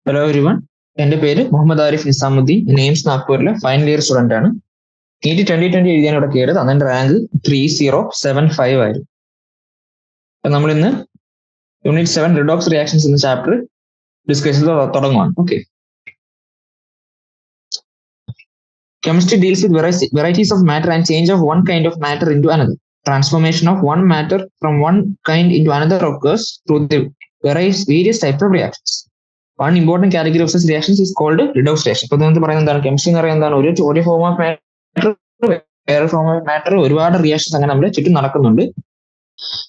Hello everyone, എൻ്റെ പേര് മുഹമ്മദ് ആരിഫ് നിസാമുദ്ദീൻ. എയിംസ് നാഗ്പൂരിലെ ഫൈനൽ ഇയർ സ്റ്റുഡന്റ് ആണ്. നീറ്റ് 2020 എഴുതിയാണ് ഇവിടെ കയറിയത്. അതിന്റെ റാങ്ക് 3075 ആയിരുന്നു. നമ്മൾ ഇന്ന് യൂണിറ്റ് 7 റിഡോക്സ് റിയാക്ഷൻസ് എന്ന ചാപ്റ്റർ ഡിസ്കസ് ചെയ്ത് തുടങ്ങുവാണ്. Okay, chemistry deals with varieties of matter and change of one kind of matter into another. Transformation of one matter from one kind into another occurs through the various types of reactions. One important category of such reactions is called redox reaction. ഇപ്പോൾ നിങ്ങൾക്ക് പറയുന്നത് എന്താണ്? Chemistry എന്ന് പറയുന്നത് എന്താണ്? ഒരു form of matter വേറെ form of matter ഒരുപാട് റിയാക്ഷൻസ് അങ്ങനെ നമ്മുടെ ചുറ്റും നടക്കുന്നുണ്ട്.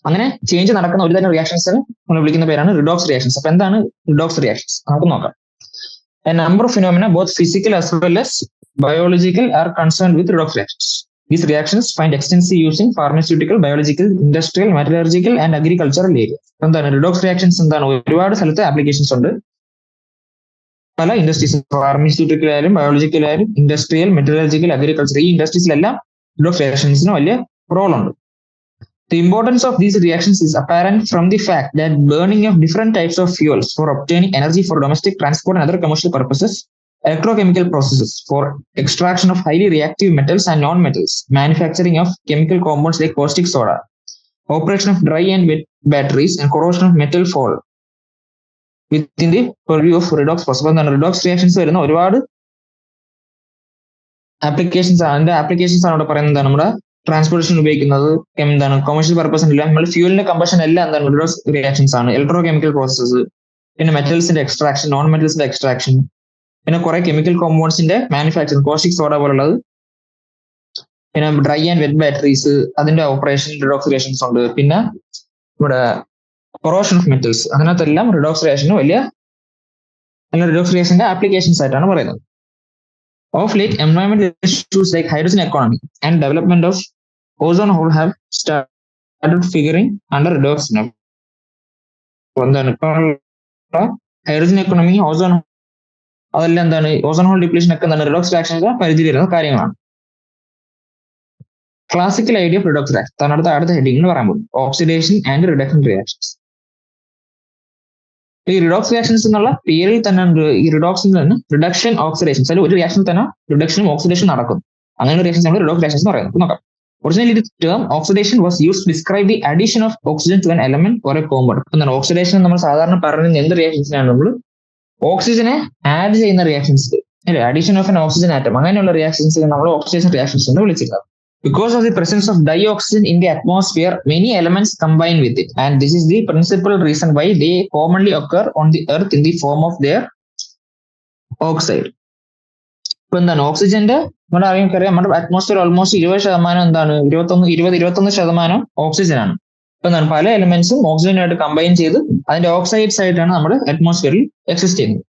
അങ്ങനെ ചേഞ്ച് നടക്കുന്ന ഒരു തന്നെ റിയാക്ഷൻസ് നമ്മൾ വിളിക്കുന്ന പേരാണ് റിഡോക്സ് റിയാക്ഷൻസ്. അപ്പൊ എന്താണ് റിഡോക്സ് റിയാക്ഷൻസ്? നമുക്ക് നോക്കാം. A number of phenomena, both physical as well as biological, are concerned with redox reactions. These reactions find extensive use in pharmaceutical, biological, industrial, metallurgical and agricultural areas. എന്താണ് redox reactions? എന്താണ്? ഒരുപാട് സ്ഥലത്ത് applications ഉണ്ട്. പല industries, pharmaceutical ആയാലും biological ആയാലും industrial, metallurgical, agriculture, ഈ ഇൻഡസ്ട്രീസിലെല്ലാം redox റിയാക്ഷൻസിന് വലിയ റോൾ ഉണ്ട്. The importance of these reactions is apparent from the fact that burning of different types of fuels for obtaining energy for domestic transport and other commercial purposes, electrochemical processes for extraction of highly reactive metals and non-metals, manufacturing of chemical compounds like caustic soda, operation of dry and wet batteries, and corrosion of metal fall within the purview of redox process. Redox reactions വരുന്ന ഒരുപാട് applications ആണ് ഇവിടെ പറയുന്നത്. നമ്മുടെ transportation ഉപയോഗിക്കുന്നത് എന്താണ്? Commercial purpose ഇല്ല, നമ്മൾ ഫ്യൂലിന്റെ കമ്പഷൻ എല്ലാം എന്താണ്? റിഡോക്സ് റിയാക്ഷൻസ് ആണ്. ഇലക്ട്രോ കെമിക്കൽ പ്രോസസ്സസ്, പിന്നെ മെറ്റൽസിന്റെ എക്സ്ട്രാക്ഷൻ, നോൺ മെറ്റൽസിന്റെ എക്സ്ട്രാക്ഷൻ, പിന്നെ കുറെ കെമിക്കൽ കോമ്പൗണ്ട്സിന്റെ മാനുഫാക്ചറിങ്, കോസ്റ്റിക് സോഡ പോലുള്ളത്, പിന്നെ ഡ്രൈ ആൻഡ് വെറ്റ് ബാറ്ററീസ്, അതിന്റെ ഓപ്പറേഷൻ റിഡോക്സ് റിയാക്ഷൻസ് ഉണ്ട്. പിന്നെ ഇവിടെ കൊറോഷൻ ഓഫ് മെറ്റൽസ്, അതിനകത്തെല്ലാം റിഡോക്സ് റിയാക്ഷന് വലിയ റിഡോക്സ് റിയാക്ഷന്റെ ആപ്ലിക്കേഷൻസ് ആയിട്ടാണ് പറയുന്നത്. Of late, environmental issues like hydrogen economy and development of ozone hole have started figuring under redox. Hydrogen economy, ozone, അതെല്ലാം എന്താണ്? Ozone whole depletion ഒക്കെ എന്താണ്? റിഡോക്സ് റിയാക്ഷൻസ് പരിധി വരുന്ന കാര്യങ്ങളാണ്. Classical idea of redox reaction അടുത്ത ഹെഡിംഗ് എന്ന് പറയാൻ പോകും. Oxidation and reduction reactions. ഈ റിഡോക്സ് റിയാക്ഷൻസ് എന്നുള്ള പേരിൽ തന്നെ ഈ റിഡോക്സിൽ തന്നെ റിഡക്ഷൻ, ഓക്സിഡേഷൻ, ഒരു റിയാക്ഷൻ തന്നെ റിഡക്ഷനും ഓക്സിഡേഷൻ നടക്കും. അങ്ങനെയുള്ള റിയാക്ഷൻസ് നമ്മൾ റിഡോക്സ് റിയാക്ഷൻസ് എന്ന് പറയുന്നത്. നോക്കാം. Originally the term oxidation was used to describe the addition of oxygen to an element or a compound. എന്താണ് ഓക്സിഡേഷൻ? നമ്മൾ സാധാരണ പറയുന്നത് എന്ത് റിയാക്ഷൻസിനാണ്? നമ്മൾ ഓക്സിജനെ ആഡ് ചെയ്യുന്ന റിയാക്ഷൻസ് അല്ലെ, addition of an oxygen atom, അങ്ങനെയുള്ള റിയാക്ഷൻസ് നമ്മൾ ഓക്സിഡേഷൻ റിയാക്ഷൻസ് എന്ന് വിളിച്ചിരുന്നത്. Because of the presence of dioxygen in the atmosphere, many elements combine with it, and this is the principal reason why they commonly occur on the earth in the form of their oxide. ഇപ്പൊ എന്താണ് ഓക്സിജന്റെ നമ്മുടെ അറിയാം, നമ്മുടെ atmosphere almost 20% എന്താണ്? 21% oxygen ആണ്. ഇപ്പൊ എന്താണ്? പല എലിമെന്റ്സും ഓക്സിജനുമായിട്ട് കമ്പൈൻ ചെയ്ത് അതിന്റെ ഓക്സൈഡ്സ് ആയിട്ടാണ് നമ്മുടെ അറ്റ്മോസ്ഫിയറിൽ എക്സിസ്റ്റ് ചെയ്യുന്നത്.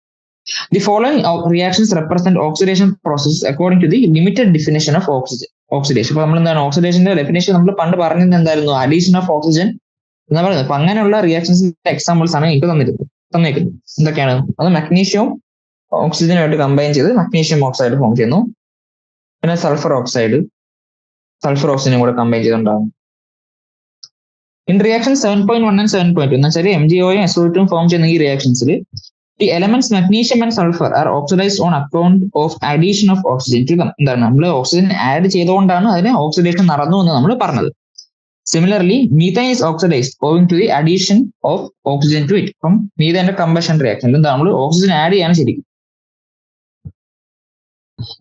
The following reactions represent oxidation process according to the limited definition of oxidation. അപ്പൊ നമ്മൾ എന്താണ് ഓക്സിഡേഷന്റെ ഡെഫിനേഷൻ നമ്മൾ പണ്ട് പറഞ്ഞത് എന്തായിരുന്നു? അഡീഷൻ ഓഫ് ഓക്സിജൻ എന്നാ പറയുന്നത്. അപ്പൊ അങ്ങനെയുള്ള റിയാക്ഷൻസിന്റെ എക്സാമ്പിൾസ് ആണ് എനിക്ക് തന്നേക്കുന്നത്. എന്തൊക്കെയാണ് അത്? മഗ്നീഷ്യവും ഓക്സിജനുമായിട്ട് കമ്പൈൻ ചെയ്ത് മഗ്നീഷ്യം ഓക്സൈഡ് ഫോം ചെയ്യുന്നു. പിന്നെ സൾഫർ ഓക്സൈഡ്, സൾഫർ ഓക്സിജനും കൂടെ കമ്പൈൻ ചെയ്തുണ്ടാകും. ഇൻ റിയാക്ഷൻ 7.1 and 7.2 എന്ന് വെച്ചാൽ MgOയും SO2 ഫോം ചെയ്യുന്ന ഈ റിയാക്ഷൻസിൽ the elements magnesium and sulfur are oxidized on account of addition of oxygen to them. എന്താണ്? നമ്മൾ ഓക്സിജൻ ആഡ് ചെയ്തുകൊണ്ടാണ് അതിന് ഓക്സിഡേഷൻ നടന്നു എന്ന് നമ്മൾ പറഞ്ഞത്. Similarly, methane is oxidized owing to the addition of oxygen to it. അപ്പം മീഥേന്റെ കമ്പഷൻ റിയാക്ഷനിൽ എന്താ? നമ്മൾ ഓക്സിജൻ ആഡ് ചെയ്യാണ് ശരിക്കും.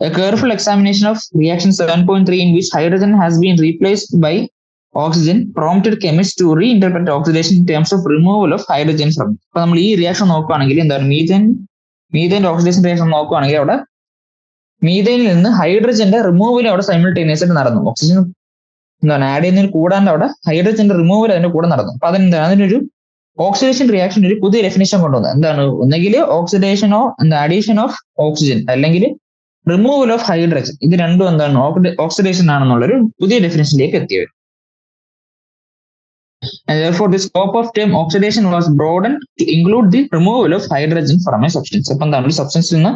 A careful examination of reaction 7.3 in which hydrogen has been replaced by oxygen prompted chemists to reinterpret oxidation in terms of removal of hydrogen from it. അപ്പൊ നമ്മൾ ഈ reaction നോക്കുകയാണെങ്കിൽ എന്താണ്? മീഥേന്റെ ഓക്സിഡേഷൻ റിയാക്ഷൻ നോക്കുകയാണെങ്കിൽ അവിടെ മീഥേനിൽ നിന്ന് ഹൈഡ്രജന്റെ റിമൂവൽ അവിടെ സൈമിൾട്ടേനിയസ് ആയിട്ട് നടന്നു. ഓക്സിജൻ എന്താണ് ആഡ് ചെയ്യുന്നതിന് കൂടാണ്ട് അവിടെ ഹൈഡ്രജന്റെ റിമൂവൽ അതിന്റെ കൂടെ നടന്നു. അപ്പൊ അതിനൊരു ഓക്സിഡേഷൻ റിയാക്ഷൻ ഒരു പുതിയ ഡെഫിനേഷൻ കൊണ്ടുവന്നത്. എന്താണ്? ഒന്നെങ്കിൽ ഓക്സിഡേഷനോ അഡീഷൻ ഓഫ് ഓക്സിജൻ, അല്ലെങ്കിൽ റിമൂവൽ ഓഫ് ഹൈഡ്രജൻ. ഇത് രണ്ടും എന്താണ്? ഓക്സിഡേഷൻ ആണെന്നുള്ളൊരു പുതിയ ഡെഫിനേഷനിലേക്ക് എത്തിയത്. And therefore the scope of term oxidation was broadened to include the removal of hydrogen from a substance. അപ്പം എന്താണ്? ഒരു സബ്സ്റ്റൻസിൽ നിന്ന്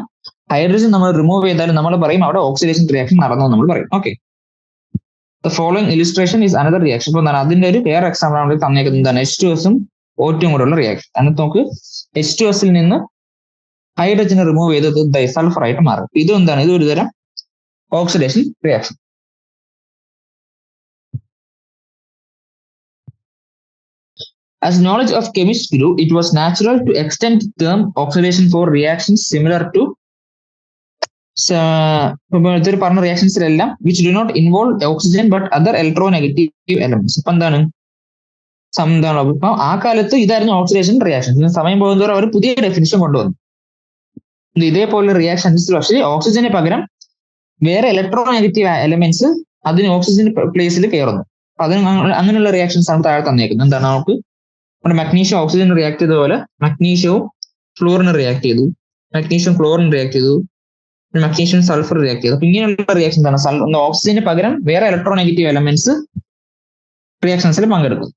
ഹൈഡ്രജൻ നമ്മൾ റിമൂവ് ചെയ്താലും നമ്മൾ പറയും അവിടെ ഓക്സിഡേഷൻ റിയാക്ഷൻ നടന്നു നമ്മൾ പറയും. Okay, the following illustration is another reaction. അപ്പൊ എന്താണ്? അതിന്റെ ഒരു വേറെ എക്സാമ്പിൾ ആണ് തന്നേക്കുന്നത്. എന്താണ്? H2S ഉം O2 കൂടെയുള്ള റിയാക്ഷൻ. അതിനകത്ത് നമുക്ക് H2S നിന്ന് ഹൈഡ്രജനെ റിമൂവ് ചെയ്തത് ഡൈസൾഫർ ആയിട്ട് മാറും. ഇതും എന്താണ്, ഇത് ഒരു തരം oxidation reaction. As knowledge of chemists grew, it was natural to extend the term oxidation for reactions similar to പറഞ്ഞ റിയാക്ഷൻസിലെല്ലാം which do not involve oxygen but other electronegative elements. ഇപ്പൊ എന്താണ് ഇപ്പൊ ആ കാലത്ത് ഇതായിരുന്നു ഓക്സിഡേഷൻ റിയാക്ഷൻ. സമയം പോകുന്നതോറും അവർ പുതിയ ഡെഫിനിഷൻ കൊണ്ടുവന്നു. ഇതേപോലെ റിയാക്ഷൻസിൽ പക്ഷേ ഓക്സിജന് പകരം വേറെ ഇലക്ട്രോനെഗറ്റീവ് എലമെന്റ്സ് അതിന് ഓക്സിജൻ പ്ലേസിൽ കയറുന്നു. അപ്പൊ അതിന് അങ്ങനെയുള്ള റിയാക്ഷൻസ് ആണ് താഴെ തന്നേക്കുന്നത്. എന്താണ്, നമുക്ക് നമ്മുടെ മഗ്നീഷ്യം ഓക്സിജൻ റിയാക്ട് ചെയ്ത പോലെ മഗ്നീഷ്യവും ഫ്ലൂറിന് റിയാക്ട് ചെയ്തു, മഗ്നീഷ്യം ക്ലോറിൻ റിയാക്ട് ചെയ്തു, മഗ്നീഷ്യം സൾഫർ റിയാക്ട് ചെയ്തു. അപ്പൊ ഇങ്ങനെയുള്ള റിയാക്ഷൻ എന്താണ്, ഓക്സിജന് പകരം വേറെ ഇലക്ട്രോനെഗറ്റീവ് എലമെന്റ്സ് റിയാക്ഷൻസിൽ പങ്കെടുക്കും.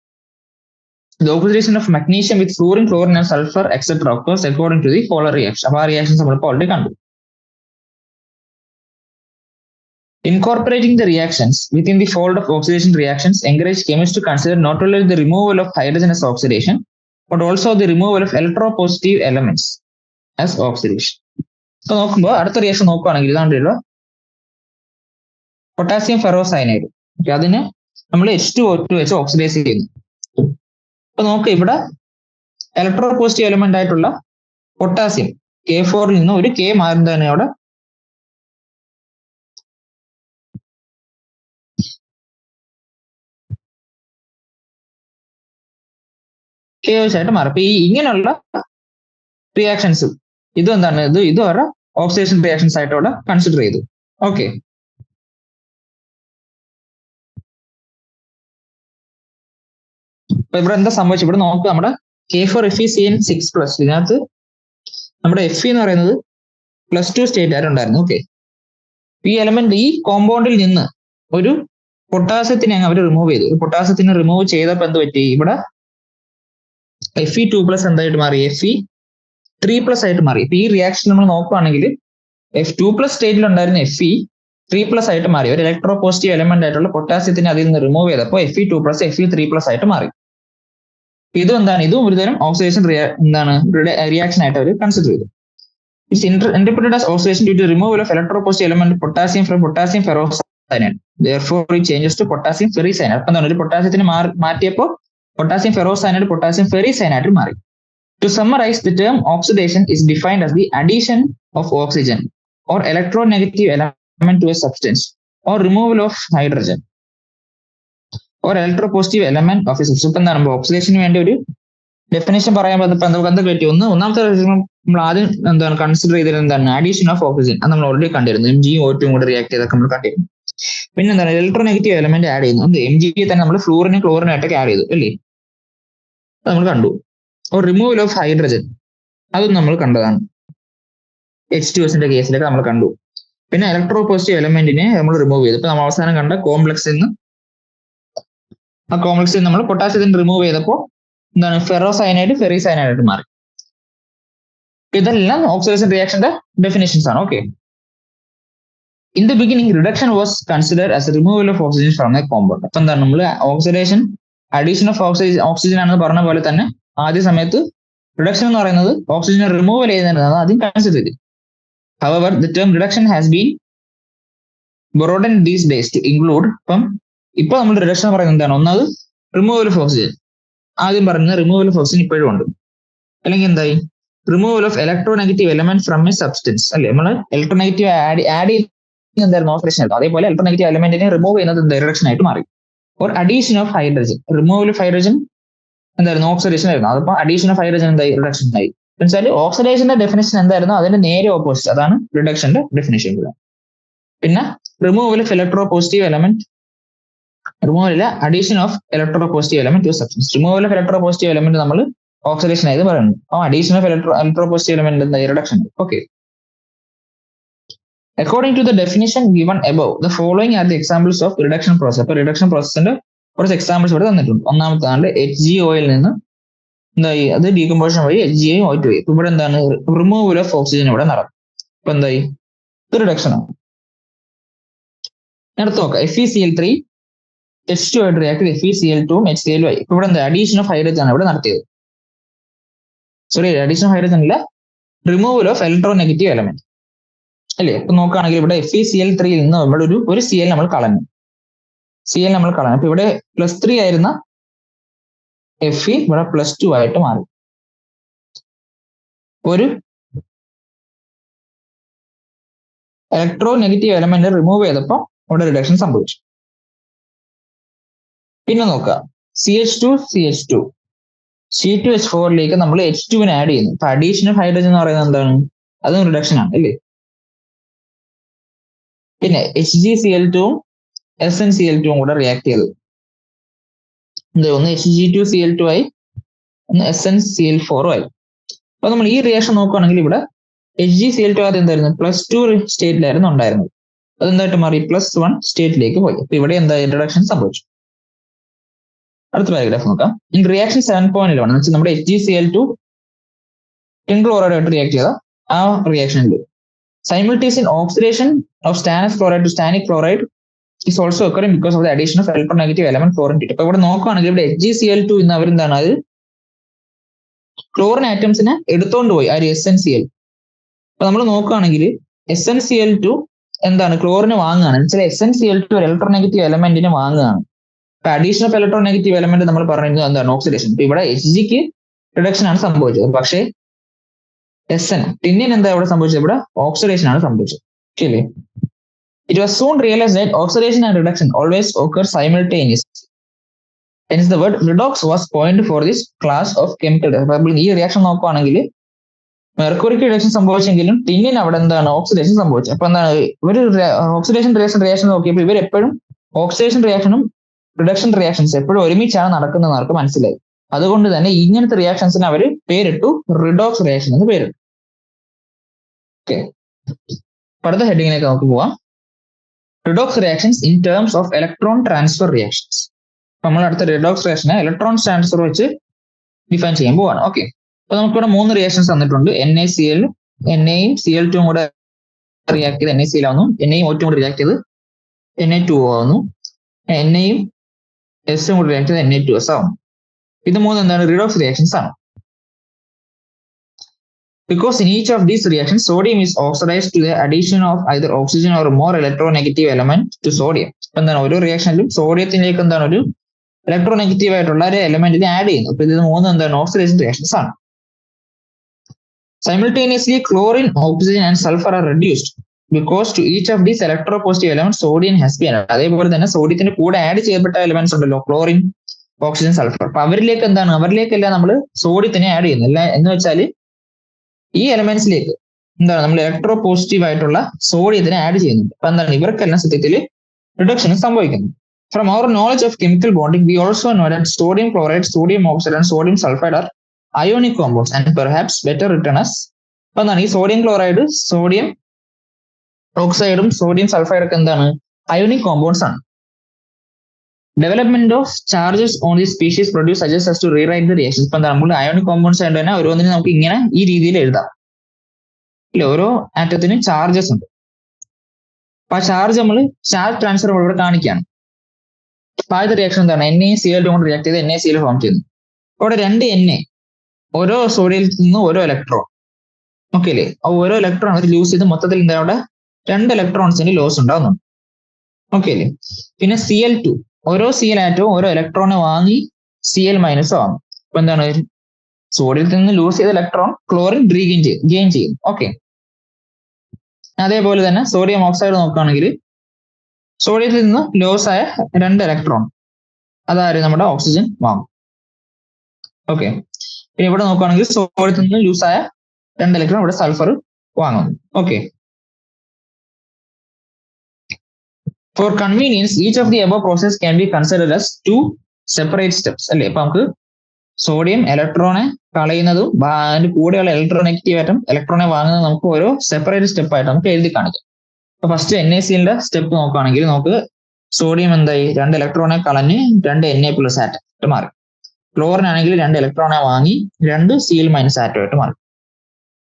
The oxidation of magnesium with fluorine, chlorine and sulfur etc. occurs according to the polar reaction. അപ്പോൾ ആ റിയാക്ഷൻസ് നമ്മളിപ്പോൾ ഓൾറെഡി കണ്ടു. Incorporating the reactions within the fold of oxidation reactions encourage chemists to consider not only the removal of hydrogen as oxidation, but also the removal of electropositive elements as oxidation. So നോക്കുമ്പോൾ അടുത്ത reaction നോക്കുകയാണെങ്കിൽ ഇതാണ്ടല്ലോ potassium ഫെറോസയനൈഡ്. അതിന് നമ്മൾ H2O2 വെച്ച് oxidise ചെയ്യുന്നു. അപ്പൊ നോക്കുക, ഇവിടെ ഇലക്ട്രോ പോസിറ്റീവ് എലമെന്റ് ആയിട്ടുള്ള പൊട്ടാസ്യം K4 നിന്ന് ഒരു K മാറുന്നതാണ് അവിടെ KOH ആയിട്ട് മാറും. അപ്പൊ ഈ ഇങ്ങനെയുള്ള റിയാക്ഷൻസ് ഇതും എന്താണ്, ഇത് അവരുടെ ഓക്സിഡേഷൻ റിയാക്ഷൻസ് ആയിട്ട് അവിടെ കൺസിഡർ ചെയ്തു. ഓക്കെ, അപ്പൊ ഇവിടെ എന്താ സംഭവിച്ചത്, ഇവിടെ നോക്കുക, നമ്മുടെ K4FeCN6+, ഇതിനകത്ത് നമ്മുടെ Fe എന്ന് പറയുന്നത് +2 സ്റ്റേറ്റ് ആയിട്ടുണ്ടായിരുന്നു. ഓക്കെ, ഈ എലമെന്റ് ഈ കോമ്പൗണ്ടിൽ നിന്ന് ഒരു പൊട്ടാസ്യത്തിനെ അവർ റിമൂവ് ചെയ്തു. പൊട്ടാസ്യത്തിനെ റിമൂവ് ചെയ്തപ്പോൾ എന്ത് പറ്റി, ഇവിടെ Fe2+ എന്തായിട്ട് മാറി, Fe3+ ആയിട്ട് മാറി. ഇപ്പൊ ഈ റിയാക്ഷൻ നമ്മൾ നോക്കുകയാണെങ്കിൽ F2+ സ്റ്റേറ്റിൽ ഉണ്ടായിരുന്ന Fe3+ ആയിട്ട് മാറി. ഒരു ഇലക്ട്രോ പോസിറ്റീവ് എലമെന്റ് ആയിട്ടുള്ള പൊട്ടാസ്യത്തിനെ അതിൽ നിന്ന് റിമൂവ് ചെയ്തപ്പോൾ Fe2+ Fe3+ ആയിട്ട് മാറി. ഇതും എന്താണ്, ഇതും ഒരുതരം ഓക്സിഡേഷൻ റിയാക്ഷൻ ആയിട്ട് അവർ കൺസിഡർ ചെയ്തു. It's interpreted as oxidation due to removal of electropositive element potassium from potassium ferrocyanide. Therefore, it changes to potassium ferricyanide. അപ്പൊ എന്താണ്, ഒരു പൊട്ടാസ്യത്തിന് മാറ്റിയപ്പോൾ potassium ferrocyanide potassium ferricyanide മാറി. To summarize, the term oxidation is defined as the addition of oxygen or electronegative element to a substance or removal of hydrogen or electropositive element of a substance. ഇപ്പൊ എന്താണ്, oxidation വേണ്ടി ഒരു definition പറയാൻ പറഞ്ഞപ്പോൾ നമുക്ക് എന്താ പറ്റി, ഒന്നാമത്തെ നമ്മൾ ആദ്യം എന്താണ് കൺസിഡർ ചെയ്തത്, എന്താണ് അഡീഷൻ ഓഫ് ഓക്സിജൻ. അത് നമ്മൾ ഓൾറെഡി കണ്ടിരുന്നു, MgO2 കൂടെ റിയാക്ട് ചെയ്തൊക്കെ നമ്മൾ കണ്ടിരുന്നു. പിന്നെ എന്താണ് ഇലക്ട്രോനെഗറ്റീവ് എലമെന്റ് ആഡ് ചെയ്യുന്നു. Mg തന്നെ നമ്മൾ ഫ്ലൂറിനും ക്ലോറിനും ആയിട്ടൊക്കെ ആഡ് ചെയ്തു അല്ലേ, അത് നമ്മൾ കണ്ടു. റിമൂവൽ ഓഫ് ഹൈഡ്രജൻ അതും നമ്മൾ കണ്ടതാണ്, H2S കേസിലൊക്കെ നമ്മൾ കണ്ടു. പിന്നെ ഇലക്ട്രോ പോസിറ്റീവ് എലമെന്റിനെ നമ്മൾ റിമൂവ് ചെയ്തു. ഇപ്പൊ നമ്മൾ അവസാനം കണ്ട കോംപ്ലക്സിൽ നിന്ന് ആ കോംപ്ലക്സിൽ നമ്മൾ പൊട്ടാസ്യത്തിന് റിമൂവ് ചെയ്തപ്പോൾ എന്താണ് ഫെറോസയനൈഡ് ഫെറിസയനൈഡ് ആയിട്ട് മാറി. ഇതെല്ലാം ഓക്സിഡേഷൻ റിയാക്ഷന്റെ ഡെഫിനേഷൻസ് ആണ്. Okay, in the beginning reduction was considered as removal of oxygen from A compound. അപ്പൊ എന്താണ്, നമ്മൾ ഓക്സിഡേഷൻ അഡീഷൻ ഓഫ് ഓക്സിജൻ ആണെന്ന് പറഞ്ഞ പോലെ തന്നെ ആദ്യ സമയത്ത് റിഡക്ഷൻ എന്ന് പറയുന്നത് ഓക്സിജനെ റിമൂവൽ ചെയ്യുന്നതാണ് ആദ്യം കൺസിഡർ ചെയ്ത്. However, the term reduction has been broadened these days to include, ഇപ്പൊ നമ്മൾ റിഡക്ഷൻ പറയുന്നത് എന്താണ്, ഒന്നത് റിമൂവൽ ഓഫ് ഓക്സിജൻ, ആദ്യം പറയുന്നത് റിമൂവൽ ഓഫ് ഓക്സിജൻ ഇപ്പോഴും ഉണ്ട്. അല്ലെങ്കിൽ എന്തായി, removal of electronegative element from a substance അല്ലെ, നമ്മൾ ഇലക്ട്രോനെഗറ്റീവ് ആഡ് ചെയ്യുന്ന എന്തായിരുന്നു ഓക്സിഡേഷൻ ആയിരുന്നു, അതേപോലെ ഇലക്ട്രോനെഗറ്റീവ് എലമെന്റിനെ റിമൂവ് ചെയ്യുന്നത് റിഡക്ഷൻ ആയിട്ട് മാറി. Or addition of hydrogen, removal of hydrogen എന്തായിരുന്നു ഓക്സിഡേഷൻ ആയിരുന്നു, അതിപ്പോ അഡീഷൻ ഓഫ് ഹൈഡ്രജൻ എന്തായി റിഡക്ഷൻ ആയി. വെച്ചാൽ ഓക്സിഡേഷന്റെ ഡെഫിനേഷൻ എന്തായിരുന്നു, അതിന്റെ നേരെ ഓപ്പോസിറ്റ്, അതാണ് റിഡക്ഷന്റെ ഡെഫിനേഷൻ. പിന്നെ removal of electro positive element, removal addition of electro positive element to substance. Removal of electro positive element നമ്മൾ ഓക്സിഡേഷൻ ആയത് പറയുന്നു. Addition of electro positive element എന്തായി reduction. Okay, according to the definition given above, the following are the examples of reduction process. അപ്പൊ reduction പ്രോസസ്സിന്റെ കുറച്ച് examples ഇവിടെ തന്നിട്ടുണ്ട്. ഒന്നാമത്തെ HgOയിൽ നിന്ന് എന്തായി, അത് ഡീകമ്പോസിഷൻ വഴി HgO2 ആയി. ഇവിടെ എന്താണ് റിമൂവൽ ഓഫ് ഓക്സിജൻ ഇവിടെ നടക്കും. ഇപ്പൊ എന്തായി, ഇത് റിഡക്ഷൻ ആണ്. അടുത്ത് നോക്കാം, FeCl3 H2 ആയിട്ട് റിയാക്ട് FeCl2 HCl ആയി. ഇവിടെ എന്താ അഡീഷൻ ഓഫ് ഹൈഡ്രജൻ ആണ് ഇവിടെ നടത്തിയത്. സോറി അഡീഷൻ ഓഫ് ഹൈഡ്രജൻ അല്ല, റിമൂവൽ ഓഫ് ഇലക്ട്രോനെഗറ്റീവ് എലമെന്റ് അല്ലേ. ഇപ്പൊ നോക്കുകയാണെങ്കിൽ ഇവിടെ FeCl3 നിന്ന് നമ്മുടെ ഒരു Cl നമ്മൾ കളഞ്ഞു. അപ്പൊ ഇവിടെ +3 ആയിരുന്ന Fe ഇവിടെ +2 ആയിട്ട് മാറി. ഒരു ഇലക്ട്രോനെഗറ്റീവ് എലമെന്റ് റിമൂവ് ചെയ്തപ്പോൾ അവിടെ റിഡക്ഷൻ സംഭവിച്ചു. പിന്നെ നോക്കുക CH2 C2H4ലേക്ക് നമ്മൾ H2നെ ആഡ് ചെയ്യുന്നു. ഇപ്പൊ അഡീഷൻ ഓഫ് ഹൈഡ്രജൻ എന്ന് പറയുന്നത് എന്താണ്? അതും റിഡക്ഷൻ ആണ് അല്ലേ. പിന്നെ HgCl2ഉം SnCl2ഉം കൂടെ റിയാക്ട് ചെയ്തു. ഒന്ന് Hg2Cl2 ആയി, ഒന്ന് SnCl4 ആയി. അപ്പൊ നമ്മൾ ഈ റിയാക്ഷൻ നോക്കുകയാണെങ്കിൽ ഇവിടെ HgCl2 ആദ്യം എന്തായിരുന്നു? +2 സ്റ്റേറ്റിലായിരുന്നു ഉണ്ടായിരുന്നത്. അതെന്തായിട്ട് മാറി? +1 സ്റ്റേറ്റിലേക്ക് പോയി. അപ്പൊ ഇവിടെ എന്താ റിഡക്ഷൻ സംഭവിച്ചു. അടുത്ത പാരഗ്രാഫ് നോക്കാം. ഇൻ റിയാക്ഷൻ 7.11 എന്ന് വെച്ചാൽ നമ്മുടെ HgCl2 ടിൻ ക്ലോറൈഡ് ആയിട്ട് റിയാക്ട് ചെയ്ത ആ റിയാക്ഷനിൽ simultaneous oxidation of stannous chloride to stannic chloride is also occurring because of the addition of electronegative element chlorine to. അപ്പൊ ഇവിടെ നോക്കുകയാണെങ്കിൽ ഇവിടെ HgCl2 ഇന്ന് അവരെന്താണ് അത് ക്ലോറിൻ ആറ്റംസിനെ എടുത്തോണ്ട് പോയി, ആ ഒരു SnCl. അപ്പൊ നമ്മൾ നോക്കുകയാണെങ്കിൽ SnCl2 എന്താണ് ക്ലോറിന് വാങ്ങുകയാണ്. വെച്ചാൽ SnCl2 ഒരു ഇലക്ട്രോനെഗറ്റീവ് എലമെന്റിന് വാങ്ങുകയാണ്. ഇപ്പൊ അഡീഷൻ ഓഫ് ഇലക്ട്രോനെഗറ്റീവ് എലമെന്റ് നമ്മൾ പറയുന്നത് എന്താണ്? ഓക്സിഡേഷൻ. ഇപ്പൊ ഇവിടെ Hgക്ക് റിഡക്ഷൻ ആണ് സംഭവിച്ചത്, പക്ഷേ ടിന്നിന് എന്താ ഇവിടെ സംഭവിച്ചത്? ഇവിടെ ഓക്സിഡേഷൻ ആണ് സംഭവിച്ചത്. ശരി. It was soon realized that oxidation and reduction always occur simultaneously. Hence the word redox was coined for this class of chemical. ഈ റിയാക്ഷൻ നോക്കുകയാണെങ്കിൽ മെർക്കുറിക്ക് റിഡക്ഷൻ സംഭവിച്ചെങ്കിലും ടിന്നിന് അവിടെ എന്താണ് ഓക്സിഡേഷൻ സംഭവിച്ചത്. അപ്പൊ എന്താണ് ഇവര് ഓക്സിഡേഷൻ റിയാക്ഷൻ നോക്കിയപ്പോൾ ഇവരെപ്പോഴും ഓക്സിഡേഷൻ റിയാക്ഷനും റിഡക്ഷൻ റിയാക്ഷൻസ് എപ്പോഴും ഒരുമിച്ചാണ് നടക്കുന്നതെന്ന് അവർക്ക് മനസ്സിലായി. അതുകൊണ്ട് തന്നെ ഇങ്ങനത്തെ റിയാക്ഷൻസിന് അവർ പേരിട്ടു റിഡോക്സ് റിയാക്ഷൻ എന്ന് പേരിട്ടു. ഓക്കെ, അടുത്ത ഹെഡിങ്ങിലേക്ക് നമുക്ക് പോവാം. Redox reactions in terms of electron transfer reactions. നമ്മൾ അടുത്ത റിഡോക്സ് റിയാക്ഷനെ ഇലക്ട്രോൺ ട്രാൻസ്ഫർ വെച്ച് ഡിഫൈൻ ചെയ്യാൻ പോവാണ്. ഓക്കെ, അപ്പൊ നമുക്കിവിടെ 3 റിയാക്ഷൻസ് തന്നിട്ടുണ്ട്. NaCl, എയും Cl2 കൂടെ റിയാക്ട് ചെയ്ത് NaCl ആവുന്നു, എയും O2 കൂടെ റിയാക്ട് ചെയ്ത് Na2O ആവുന്നു, എയും എസും കൂടെ റിയാക്ട് ചെയ്ത് Na2S ആവുന്നു. ഇത് 3 എന്താണ്? റിഡോക്സ് റിയാക്ഷൻസ് ആണ്. Because in each of these reactions, sodium is oxidized to the addition of either oxygen or more electronegative element to sodium. അപ്പൊ എന്താണ് ഓരോ റിയാക്ഷനിലും സോഡിയത്തിലേക്ക് എന്താണ് ഒരു ഇലക്ട്രോനെഗറ്റീവ് ആയിട്ടുള്ള ഒരു എലമെന്റിനെ ആഡ് ചെയ്യുന്നു. അപ്പൊ ഇത് 3 എന്താണ്? ഓക്സിഡേഷൻ റിയാക്ഷൻസ് ആണ്. Simultaneously, chlorine, oxygen and sulfur are reduced because to each of these electropositive elements sodium has been added. അതേപോലെ തന്നെ സോഡിയത്തിന് കൂടെ ആഡ് ചെയ്യപ്പെട്ട എലമെന്റ്സ് ഉണ്ടല്ലോ, ക്ലോറിൻ, ഓക്സിജൻ, സൾഫർ. അപ്പൊ അവരിലേക്കെല്ലാം നമ്മൾ സോഡിയത്തിനെ ആഡ് ചെയ്യുന്നില്ല. എന്ന് വെച്ചാൽ ഈ എലമെന്റ്സിലേക്ക് എന്താണ് നമ്മൾ ഇലക്ട്രോ പോസിറ്റീവ് ആയിട്ടുള്ള സോഡിയത്തിനെ ആഡ് ചെയ്യുന്നുണ്ട്. അപ്പൊ എന്താണ് ഇവർക്കെല്ലാം സത്യത്തിൽ റിഡക്ഷൻ സംഭവിക്കുന്നു. From our knowledge of chemical bonding we also know that sodium chloride, sodium oxide and sodium sulphide are ionic compounds and perhaps better written as. അപ്പൊ എന്താണ് ഈ സോഡിയം ക്ലോറൈഡ്, സോഡിയം ഓക്സൈഡും സോഡിയം സൾഫൈഡ് ഒക്കെ എന്താണ്? Ionic compounds ആണ്. Development of charges on the species produce suggest us to rewrite the reaction. ഇപ്പൊ നമ്മൾ ionic compounds ആയിട്ട് തന്നെ ഓരോന്നിനും നമുക്ക് ഇങ്ങനെ ഈ രീതിയിൽ എഴുതാം ഇല്ല. ഓരോ ആറ്റത്തിനും ചാർജസ് ഉണ്ട്. അപ്പൊ ആ ചാർജ് നമ്മൾ ചാർജ് ട്രാൻസ്ഫർ ഇവിടെ കാണിക്കുകയാണ്. അപ്പൊ ആദ്യത്തെ റിയാക്ഷൻ എന്താണ്? NaCl2 കൊണ്ട് റിയാക്ട് ചെയ്ത് NaCl ഫോം ചെയ്യുന്നു. അവിടെ 2 Na, ഓരോ സോഡിയത്തിൽ നിന്ന് ഓരോ ഇലക്ട്രോൺ. ഓക്കെ അല്ലേ? ഓരോ ഇലക്ട്രോൺ അവർ ലൂസ് ചെയ്ത് മൊത്തത്തിൽ എന്താ അവിടെ 2 ഇലക്ട്രോൺസിന്റെ ലോസ് ഉണ്ടാവുന്നുണ്ട്. ഓക്കെ അല്ലേ? പിന്നെ Cl2, ഓരോ Cl ആറ്റവും ഓരോ ഇലക്ട്രോണെ വാങ്ങി Cl- ആവും. അപ്പൊ എന്താണ് സോഡിയത്തിൽ നിന്ന് ലൂസ് ചെയ്ത ഇലക്ട്രോൺ ക്ലോറിൻ ഗെയിൻ ചെയ്യും. ഓക്കെ, അതേപോലെ തന്നെ സോഡിയം ഓക്സൈഡ് നോക്കുകയാണെങ്കിൽ സോഡിയത്തിൽ നിന്ന് ലോസ് ആയ 2 ഇലക്ട്രോൺ അതായത് നമ്മുടെ ഓക്സിജൻ വാങ്ങും. ഓക്കെ, പിന്നെ ഇവിടെ നോക്കുകയാണെങ്കിൽ സോഡിയത്തിൽ നിന്ന് ലൂസ് ആയ 2 ഇലക്ട്രോൺ ഇവിടെ സൾഫർ വാങ്ങുന്നു. Okay, for convenience each of the above process can be considered as 2 separate steps അല്ലേ. അപ്പൊ നമുക്ക് സോഡിയം ഇലക്ട്രോണെ കളയുന്നതും അതിന്റെ കൂടെയുള്ള ഇലക്ട്രോനെഗറ്റീവ് ആയിട്ടും ഇലക്ട്രോണെ വാങ്ങുന്നതും നമുക്ക് ഓരോ സെപ്പറേറ്റ് സ്റ്റെപ്പ് ആയിട്ട് നമുക്ക് എഴുതി കാണിക്കാം. അപ്പൊ ഫസ്റ്റ് NaClന്റെ സ്റ്റെപ്പ് നോക്കുകയാണെങ്കിൽ നമുക്ക് സോഡിയം എന്തായി 2 ഇലക്ട്രോണെ കളഞ്ഞ് 2 Na+ ആറ്റം മാറി. ക്ലോറിൻ ആണെങ്കിൽ 2 ഇലക്ട്രോണെ വാങ്ങി 2 Cl- ആറ്റം ആയിട്ട് മാറി.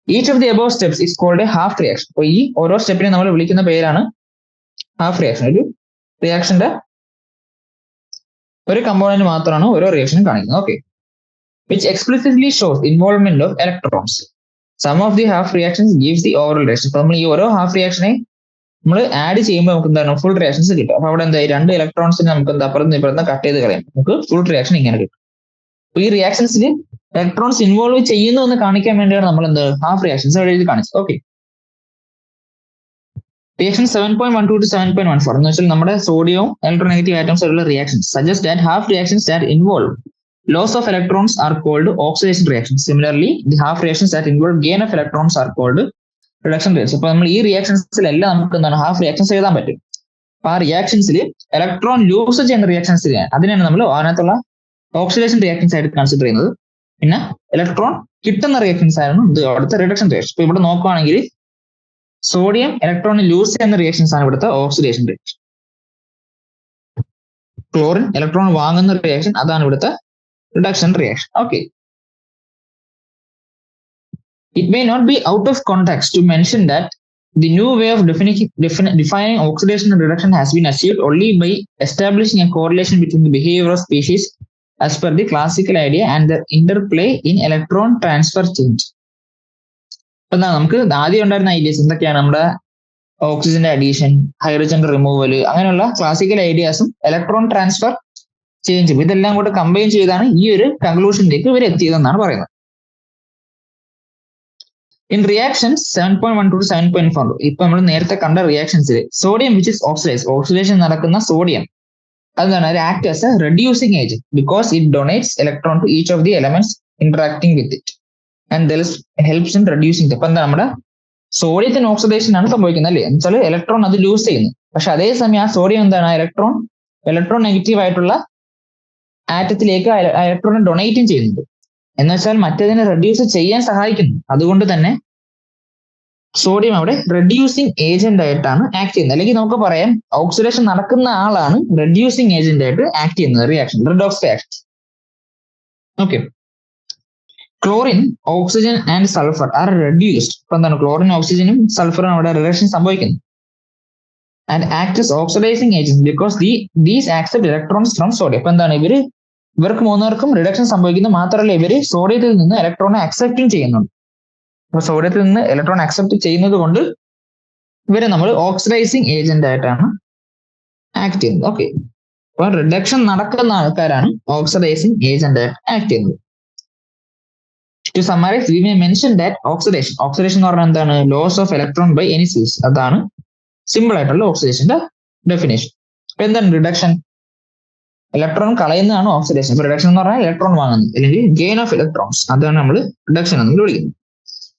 Each of the above steps is called a half reaction. അപ്പൊ ഈ ഓരോ സ്റ്റെപ്പിനെ നമ്മൾ വിളിക്കുന്ന പേരാണ് ഹാഫ് റിയാക്ഷൻ. ഒരു റിയാക്ഷന്റെ ഒരു കമ്പോണന്റ് മാത്രമാണ് ഓരോ റിയാക്ഷനും കാണിക്കുന്നത്. Okay, which explicitly shows involvement of electrons. Sum of the half reactions gives the overall reaction. അപ്പോൾ നമ്മൾ ഈ ഓരോ ഹാഫ് റിയാക്ഷനെ നമ്മൾ ആഡ് ചെയ്യുമ്പോൾ നമുക്ക് എന്താണ് ഫുൾ റിയാക്ഷൻസ് കിട്ടും. അപ്പൊ അവിടെ എന്താ രണ്ട് ഇലക്ട്രോൺസിന് നമുക്ക് എന്താ അപ്പുറത്ത് ഇപ്പുറത്ത് കട്ട് ചെയ്ത് കളയാം, നമുക്ക് ഫുൾ റിയാക്ഷൻ ഇങ്ങനെ കിട്ടും. അപ്പൊ ഈ റിയാക്ഷൻസിൽ ഇലക്ട്രോൺസ് ഇൻവോൾവ് ചെയ്യുന്നു എന്ന് കാണിക്കാൻ വേണ്ടിയാണ് നമ്മൾ എന്ത് ഹാഫ് റിയാക്ഷൻസ് എഴുതി കാണിച്ചത്. ഓക്കെ, റിയാക്ഷൻ 7.12 to 7.14 എന്ന് വെച്ചാൽ നമ്മുടെ സോഡിയവും ഇലക്ട്രോനെഗറ്റീവ് ആറ്റംസ് ആയിട്ടുള്ള reactions suggest that half reactions that involve loss of electrons are called oxidation reactions. Similarly, the half reactions that involve gain of electrons are called reduction reactions. അപ്പോൾ നമ്മൾ ഈ റിയാക്ഷൻസിലെല്ലാം നമുക്ക് എന്താണ് half reactions എഴുതാൻ പറ്റും. അപ്പൊ ആ റിയാക്ഷൻസിൽ ഇലക്ട്രോൺ ലൂസ് ചെയ്യുന്ന റിയാക്ഷൻസ് അതിനാണ് നമ്മൾ അതിനകത്തുള്ള ഓക്സിഡേഷൻ റിയാക്ഷൻസ് ആയിട്ട് കൺസിഡർ ചെയ്യുന്നത്. പിന്നെ ഇലക്ട്രോൺ കിട്ടുന്ന റിയാക്ഷൻസ് ആയിരുന്നു ഇത് അവിടുത്തെ റിഡക്ഷൻ റിയാക്ഷൻ. ഇപ്പൊ ഇവിടെ നോക്കുവാണെങ്കിൽ സോഡിയം ഇലക്ട്രോൺ ലൂസ് ചെയ്യുന്ന റിയാക്ഷൻസ് ആണ് ഇവിടുത്തെ ഓക്സിഡേഷൻ റിയാക്ഷൻ. ക്ലോറിൻ ഇലക്ട്രോൺ വാങ്ങുന്ന റിയാക്ഷൻ അതാണ് ഇവിടുത്തെ reduction reaction. Okay. It may not be out of context to mention that the new way of defining oxidation and reduction has been achieved only by establishing a correlation between the behavior of species as per the classical idea and the interplay in electron transfer change. അപ്പൊ നമുക്ക് ആദ്യം ഉണ്ടായിരുന്ന ideas എന്തൊക്കെയാണ്? നമ്മുടെ ഓക്സിജന്റെ addition, ഹൈഡ്രജന്റെ removal, അങ്ങനെയുള്ള classical ഐഡിയാസും electron transfer change ഇതെല്ലാം കൂടെ കമ്പൈൻ ചെയ്താണ് ഈ ഒരു കൺക്ലൂഷനിലേക്ക് ഇവർ എത്തിയതെന്നാണ് പറയുന്നത്. ഇൻ റിയാക്ഷൻസ് 7.12 to 7.4 ഇപ്പൊ നമ്മൾ നേരത്തെ കണ്ട റിയാക്ഷൻസിൽ സോഡിയം വിച്ച് ഇസ് ഓക്സിഡേഷൻ നടക്കുന്ന സോഡിയം അതാണ് ഒരു act as a reducing agent because it donates electron to each of the elements interacting with it and thus helps in reducing. ഇപ്പൊ എന്താ നമ്മുടെ സോഡിയത്തിന് ഓക്സിഡേഷൻ ആണ് സംഭവിക്കുന്നത് അല്ലേ, എന്ന് വെച്ചാൽ ഇലക്ട്രോൺ അത് ലൂസ് ചെയ്യുന്നു. പക്ഷെ അതേസമയം ആ സോഡിയം എന്താണ് ഇലക്ട്രോൺ നെഗറ്റീവ് ആയിട്ടുള്ള ആറ്റത്തിലേക്ക് ഇലക്ട്രോണിനെ ഡൊണേറ്റും ചെയ്യുന്നുണ്ട്. എന്ന് വെച്ചാൽ മറ്റേതിനെ റെഡ്യൂസ് ചെയ്യാൻ സഹായിക്കുന്നു. അതുകൊണ്ട് തന്നെ സോഡിയം അവിടെ റെഡ്യൂസിങ് ഏജന്റ് ആയിട്ടാണ് ആക്ട് ചെയ്യുന്നത്. അല്ലെങ്കിൽ നമുക്ക് പറയാം ഓക്സിഡേഷൻ നടക്കുന്ന ആളാണ് റെഡ്യൂസിങ് ഏജന്റ് ആയിട്ട് ആക്ട് ചെയ്യുന്നത് reaction, redox reaction. Okay, chlorine, oxygen and sulphur R reduced. ഇപ്പൊ എന്താണ് ക്ലോറിൻ ഓക്സിജനും സൾഫറും അവിടെ റിഡക്ഷൻ സംഭവിക്കുന്നു. And act as oxidizing agents because these accept electrons from sodium. അപ്പൊ എന്താണ് ഇവർക്ക് മൂന്നുപേർക്കും റിഡക്ഷൻ സംഭവിക്കുന്നു. മാത്രമല്ല ഇവര് സോഡിയത്തിൽ നിന്ന് ഇലക്ട്രോണെ അക്സെപ്റ്റും ചെയ്യുന്നുണ്ട്. അപ്പൊ സോഡിയത്തിൽ നിന്ന് ഇലക്ട്രോൺ അക്സെപ്റ്റ് ചെയ്യുന്നത് കൊണ്ട് ഇവരെ നമ്മൾ ഓക്സിഡൈസിങ് ഏജന്റ് ആയിട്ടാണ് ആക്ട് ചെയ്യുന്നത്. ഓക്കെ, അപ്പൊ റിഡക്ഷൻ നടക്കുന്ന ആൾക്കാരാണ് ഓക്സിഡൈസിങ് ഏജന്റ് ആയിട്ട് ആക്ട് ചെയ്യുന്നത്. To summarize, we may mention that oxidation എന്ന് പറഞ്ഞാൽ എന്താണ്? Loss of electron by any source. അതാണ് സിമ്പിൾ ആയിട്ടുള്ള ഓക്സിഡേഷന്റെ ഡെഫിനേഷൻ. അപ്പൊ എന്താണ് റിഡക്ഷൻ? ഇലക്ട്രോൺ കളയുന്നതാണ് ഓക്സിഡേഷൻ. ഇപ്പൊ റിഡക്ഷൻ എന്ന് പറഞ്ഞാൽ ഇലക്ട്രോൺ വാങ്ങുന്നത് അല്ലെങ്കിൽ ഗെയിൻ ഓഫ് ഇലക്ട്രോൺസ്, അതാണ് നമ്മൾ റിഡക്ഷൻ എന്ന് വിളിക്കുന്നത്.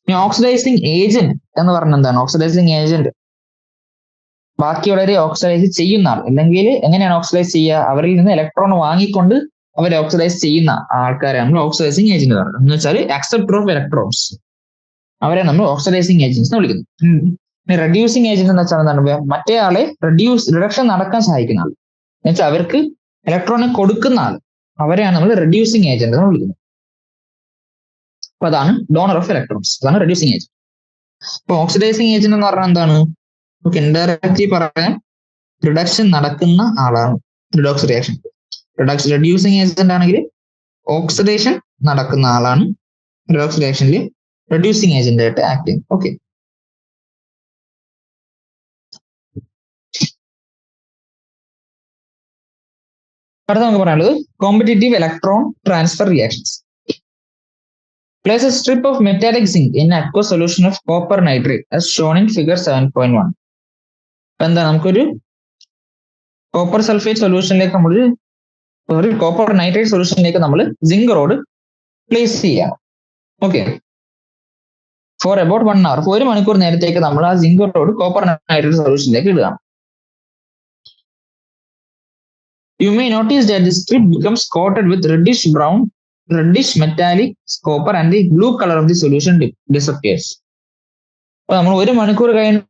ഇനി ഓക്സിഡൈസിങ് ഏജന്റ് എന്ന് പറഞ്ഞാൽ എന്താണ്? ഓക്സിഡൈസിങ് ഏജന്റ് ബാക്കിയുള്ളവരെ ഓക്സിഡൈസ് ചെയ്യുന്ന ആൾ, അല്ലെങ്കിൽ എങ്ങനെയാണ് ഓക്സിഡൈസ് ചെയ്യുക? അവരിൽ നിന്ന് ഇലക്ട്രോൺ വാങ്ങിക്കൊണ്ട് അവരെ ഓക്സിഡൈസ് ചെയ്യുന്ന ആൾക്കാരെ നമ്മൾ ഓക്സിഡൈസിങ് ഏജന്റ് പറയുന്നത്. എന്ന് വെച്ചാൽ അക്സെപ്റ്റർ ഓഫ് ഇലക്ട്രോൺസ്, അവരെ നമ്മൾ ഓക്സിഡൈസിങ് ഏജന്റ്സ് എന്ന് വിളിക്കുന്നു. റെഡ്യൂസിങ് ഏജന്റ് എന്ന് വെച്ചാൽ എന്താണ്? മറ്റേ ആളെ റിഡക്ഷൻ നടക്കാൻ സഹായിക്കുന്ന ആൾ, എന്ന് വെച്ചാൽ അവർക്ക് ഇലക്ട്രോണെ കൊടുക്കുന്ന ആൾ, അവരെയാണ് നമ്മൾ റെഡ്യൂസിങ് ഏജന്റ് എന്ന് വിളിക്കുന്നത്. അപ്പൊ അതാണ് ഡോണർ ഓഫ് ഇലക്ട്രോൺസ്, അതാണ് റെഡ്യൂസിങ് ഏജന്റ്. അപ്പൊ ഓക്സിഡൈസിങ് ഏജന്റ് എന്ന് പറഞ്ഞാൽ എന്താണ്? നമുക്ക് ഇൻഡയറക്റ്റ്ലി പറയാം റിഡക്ഷൻ നടക്കുന്ന ആളാണ് റിഡോക്സ് റിയാക്ഷൻ. റെഡ്യൂസിങ് ഏജന്റ് ആണെങ്കിൽ ഓക്സിഡേഷൻ നടക്കുന്ന ആളാണ് റിഡോക്സ് റിയാക്ഷനിൽ റെഡ്യൂസിങ് ഏജന്റ് ആയിട്ട് ആക്ട് ചെയ്യും. ഓക്കെ, അടുത്ത നമുക്ക് പറയാനുള്ളത് competitive electron transfer reactions. Place a strip of metallic zinc in aqueous solution of copper nitrate as shown in figure 7.1. അപ്പൊ എന്താ? നമുക്കൊരു കോപ്പർ സൾഫേറ്റ് സൊല്യൂഷനിലേക്ക് കോപ്പർ നൈട്രേറ്റ് സൊല്യൂഷനിലേക്ക് നമ്മൾ സിങ്ക് റോഡ് പ്ലേസ് ചെയ്യാം. ഓക്കെ, ഫോർ അബൌട്ട് 1 hour, 1 മണിക്കൂർ നേരത്തേക്ക് നമ്മൾ ആ zinc road copper nitrate സൊല്യൂഷനിലേക്ക് ഇടുക. You may notice that the strip becomes coated with reddish metallic copper and the blue color of the solution disappears. അപ്പൊ നമ്മൾ 1 മണിക്കൂർ കഴിഞ്ഞ്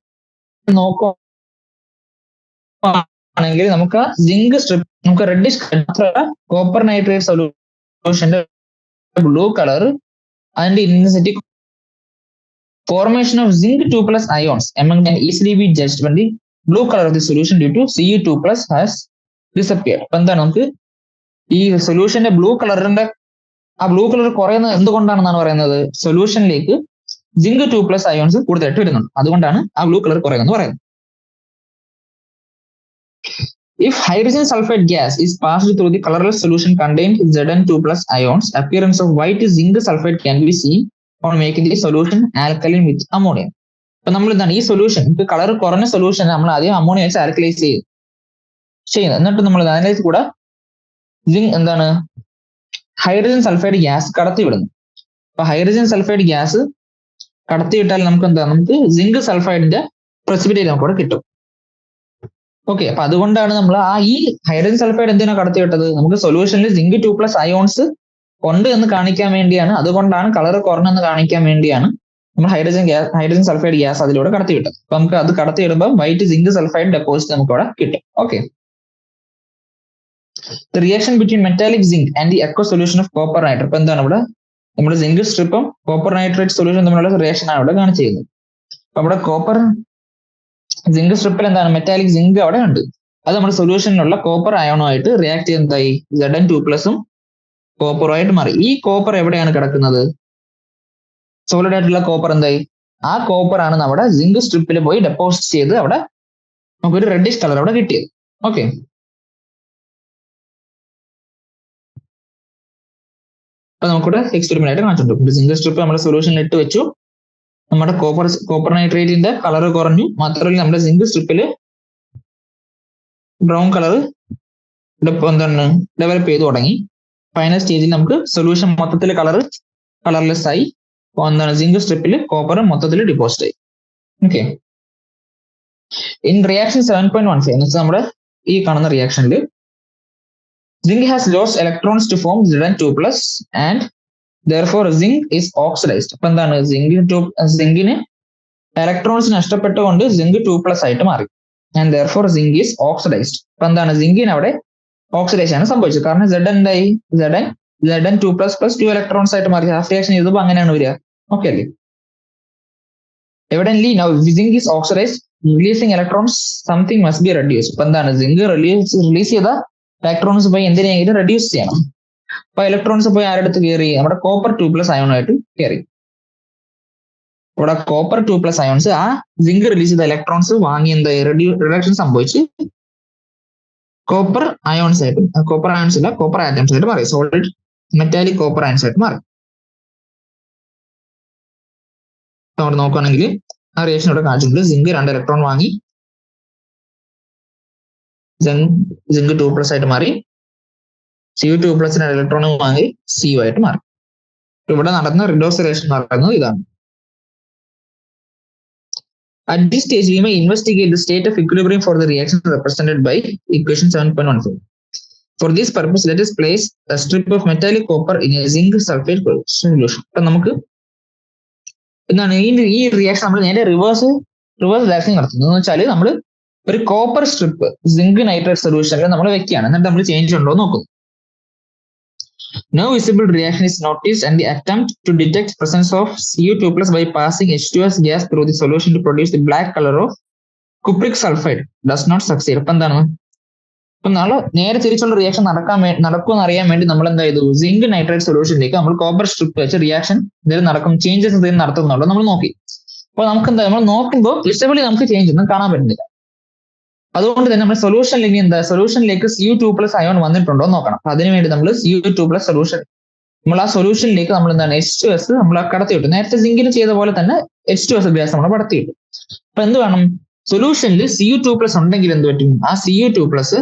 നോക്കുകയാണെങ്കിൽ നമുക്ക് സിങ്ക് സ്ട്രിപ്പ്, നമുക്ക് റെഡിഷ് കോപ്പർ നൈട്രേറ്റ് സൊല്യൂഷന്റെ ബ്ലൂ കളർ, അതിന്റെ intensity, formation of zinc 2+ ions among can easily be judged when the blue color of the solution due to Cu2+ has disappeared. അപ്പൊ എന്താണ്? നമുക്ക് ഈ സൊല്യൂഷന്റെ ബ്ലൂ കളറിന്റെ ആ ബ്ലൂ കളർ കുറയുന്നത് എന്തുകൊണ്ടാണെന്നാണ് പറയുന്നത്? സൊല്യൂഷനിലേക്ക് zinc 2+ അയോൺസ് കൂടുതലായിട്ട് വരുന്നുണ്ട്, അതുകൊണ്ടാണ് ആ ബ്ലൂ കളർ കുറയുന്നത് പറയുന്നത്. If hydrogen sulfide gas is passed through the colorless solution contained Zn2+ ions, appearance of white zinc sulfide can be seen on making the solution alkaline with ammonia. അപ്പൊ നമ്മൾ എന്താണ് ഈ സൊല്യൂഷൻ, ഇപ്പൊ colour കുറഞ്ഞ solution നമ്മൾ ആദ്യം ammonia വെച്ച് ആൽക്കലൈസ് ചെയ്യുന്നത്, എന്നിട്ട് നമ്മൾ അതിനകത്ത് കൂടെ എന്താണ് ഹൈഡ്രജൻ സൾഫൈഡ് ഗ്യാസ് കടത്തിവിടുന്നു. അപ്പൊ ഹൈഡ്രജൻ സൾഫൈഡ് ഗ്യാസ് കടത്തിവിട്ടാൽ നമുക്ക് സിങ്ക് സൾഫൈഡിന്റെ പ്രസിപ്പിറ്റേറ്റ് നമുക്ക് ഇവിടെ കിട്ടും. ഓക്കെ, അപ്പൊ അതുകൊണ്ടാണ് നമ്മൾ ഈ ഹൈഡ്രജൻ സൾഫൈഡ് എന്തിനാ കടത്തിവിട്ടത്? നമുക്ക് സൊല്യൂഷനിൽ zinc 2+ അയോൺസ് ഉണ്ട് എന്ന് കാണിക്കാൻ വേണ്ടിയാണ്, അതുകൊണ്ടാണ് കളർ കുറഞ്ഞെന്ന് കാണിക്കാൻ വേണ്ടിയാണ് നമ്മൾ ഹൈഡ്രജൻ സൾഫൈഡ് ഗ്യാസ് അതിലൂടെ കടത്തിവിട്ടത്. അപ്പൊ നമുക്ക് അത് കടത്തിവിടുമ്പോൾ വൈറ്റ് zinc സൾഫൈഡ് ഡെപ്പോസിറ്റ് നമുക്ക് അവിടെ കിട്ടും. Okay, the reaction between metallic zinc and the aqueous solution of copper nitrate. ഇപ്പൊ എന്താണ് ഇവിടെ നമ്മുടെ സിങ്ക് സ്ട്രിപ്പും കോപ്പർ നൈട്രേറ്റ് സൊല്യൂഷൻ തമ്മിലുള്ള റിയാക്ഷൻ ആണ് ഇവിടെ കാണിച്ചിരിക്കുന്നത്. അപ്പൊ ഇവിടെ കോപ്പർ സിങ്ക് സ്ട്രിപ്പിൽ എന്താണ് മെറ്റാലിക് സിങ്ക് അവിടെ ഉണ്ട്, അത് നമ്മുടെ സൊല്യൂഷനിലുള്ള കോപ്പർ അയോണുമായിട്ട് റിയാക്ട് ചെയ്യുന്നതായി Zn2+ കോപ്പറുമായിട്ട് മാറി. ഈ കോപ്പർ എവിടെയാണ് കിടക്കുന്നത്? സോളിഡ് ആയിട്ടുള്ള കോപ്പർ എന്തായി? ആ കോപ്പർ ആണ് നമ്മുടെ സിങ്ക് സ്ട്രിപ്പിൽ പോയി ഡെപ്പോസിറ്റ് ചെയ്ത് അവിടെ നമുക്കൊരു റെഡിഷ് കളർ അവിടെ കിട്ടിയത്. ഓക്കെ, അപ്പൊ നമുക്കിവിടെ എക്സ്പെരിമെന്റ് ആയിട്ട് കാണിച്ചിട്ടുണ്ട്. സിങ്ക് സ്ട്രിപ്പ് നമ്മുടെ സൊല്യൂഷനിൽ ഇട്ട് വെച്ചു, നമ്മുടെ കോപ്പർ നൈട്രേറ്റിന്റെ കളർ കുറഞ്ഞു, മാത്രമല്ല നമ്മുടെ സിങ്ക് സ്ട്രിപ്പിൽ ബ്രൗൺ കളർ എന്താണ് ഡെവലപ്പ് ചെയ്ത് തുടങ്ങി. ഫൈനൽ സ്റ്റേജിൽ നമുക്ക് സൊല്യൂഷൻ മൊത്തത്തിൽ കളർലെസ് ആയി, എന്താണ് സിങ്ക് സ്ട്രിപ്പിൽ കോപ്പർ മൊത്തത്തിൽ ഡിപ്പോസിറ്റ് ആയി. ഓക്കെ, ഇൻ റിയാക്ഷൻ 7.15 എന്ന് വെച്ചാൽ നമ്മുടെ ഈ കാണുന്ന റിയാക്ഷനിൽ zinc has lost electrons to form Zn2+ and therefore zinc is oxidized. അപ്പൊ എന്താണ് സിങ്കിന് ഇലക്ട്രോൺസ് നഷ്ടപ്പെട്ടുകൊണ്ട് zinc 2+ ആയിട്ട് മാറി, and therefore zinc is oxidized. അപ്പൊ എന്താണ് സിങ്കിന് അവിടെ ഓക്സിഡേഷൻ ആണ് സംഭവിച്ചത്, കാരണം Zn2+ + 2 ഇലക്ട്രോൺസ് ആയിട്ട് മാറി. ഹാഫ് റിയാക്ഷൻ ചെയ്തപ്പോൾ അങ്ങനെയാണ് വരിക. ഓക്കെ അല്ലേ? Evidently now zinc is oxidized, releasing electrons, something must be reduced. അപ്പൊ എന്താണ് സിങ്ക് റിലീസ് ചെയ്ത ഇലക്ട്രോൺസ് പോയി എന്തിനെങ്കിലും റെഡ്യൂസ് ചെയ്യണം. അപ്പൊ ഇലക്ട്രോൺസ് പോയി ആരുടെ കയറി? നമ്മുടെ കോപ്പർ 2+ അയോണായിട്ട് കയറി. ഇവിടെ കോപ്പർ 2+ അയോൺസ് ആ സിങ്ക് റിലീസ് ചെയ്ത ഇലക്ട്രോൺസ് വാങ്ങി എന്താ റിഡക്ഷൻ സംഭവിച്ച് കോപ്പർ അയോൺസ് ആയിട്ട്, കോപ്പർ അയോൺസ് ഇല്ല കോപ്പർ ആറ്റംസ് ആയിട്ട് മാറി, സോളിഡ് മെറ്റാലിക് കോപ്പർ അയോൺസ് ആയിട്ട് മാറി. നമ്മൾ നോക്കുകയാണെങ്കിൽ ആ റിയാക്ഷൻ ഇവിടെ കാണിച്ചിട്ടുണ്ട്. സിങ്ക് 2 ഇലക്ട്രോൺ വാങ്ങി zinc 2+ ആയിട്ട് മാറി, Cu2+ ഇലക്ട്രോൺ വാങ്ങി Cu ആയിട്ട് മാറി. ഇവിടെ നടന്ന റിഡോക്സ് റിയാക്ഷൻ എന്ന് പറയുന്നത് ഇതാണ്. At this stage, we may investigate the state of equilibrium for the reaction represented by equation 7.14. For this purpose, let us place a strip of metallic copper in a zinc sulfate solution. അപ്പൊ നമുക്ക് എന്താണ് ഈ reaction നമ്മൾ നേരെ reverse reaction നടത്തുന്നത് എന്ന് വെച്ചാൽ നമ്മൾ ഒരു കോപ്പർ സ്ട്രിപ്പ് സിങ്ക് നൈട്രേറ്റ് സൊല്യൂഷനിൽ നമ്മൾ വെക്കുകയാണ്, എന്നിട്ട് നമ്മൾ ചേഞ്ച് ഉണ്ടോ എന്ന് നോക്കും. No visible reaction is noticed and the attempt to detect presence of Cu2+ by passing H2S gas through the solution to produce the black color of cupric sulfide does not succeed. അപ്പൊ എന്താണ്, ഇപ്പൊ നമ്മൾ നേരെ തിരിച്ചുള്ള reaction നടക്കുമെന്ന് അറിയാൻ വേണ്ടി നമ്മൾ എന്താ ചെയ്തു? സിങ്ക് നൈട്രേറ്റ് സൊല്യൂഷനിലേക്ക് നമ്മൾ കോപ്പർ സ്ട്രിപ്പ് വെച്ച് റിയാക്ഷൻ എന്തെങ്കിലും നടക്കും, ചേഞ്ചസ് എന്തെങ്കിലും നടത്തുന്നുണ്ടോ നമ്മൾ നോക്കി. അപ്പൊ നമുക്ക് എന്താ, നമ്മൾ നോക്കുമ്പോൾ വിസിബിളി നമുക്ക് ചേഞ്ച് ഒന്നും കാണാൻ പറ്റുന്നില്ല. അതുകൊണ്ട് തന്നെ നമ്മൾ സൊല്യൂഷനിലേക്ക് സൊല്യൂഷനിലേക്ക് Cu2+ അയോൺ വന്നിട്ടുണ്ടോ എന്ന് നോക്കണം. അപ്പൊ അതിനുവേണ്ടി നമ്മൾ Cu2+ സൊല്യൂഷൻ നമ്മൾ ആ സൊല്യൂഷനിലേക്ക് നമ്മൾ എന്താണ് H2S നമ്മൾ കടത്തിവിട്ടു. നേരത്തെ സിങ്കിന് ചെയ്ത പോലെ തന്നെ H2S ഗ്യാസ് നമ്മൾ കടത്തിവിട്ടു. അപ്പൊ എന്ത് വേണം? സൊല്യൂഷനിൽ Cu2+ ഉണ്ടെങ്കിൽ എന്ത് പറ്റും? ആ Cu2+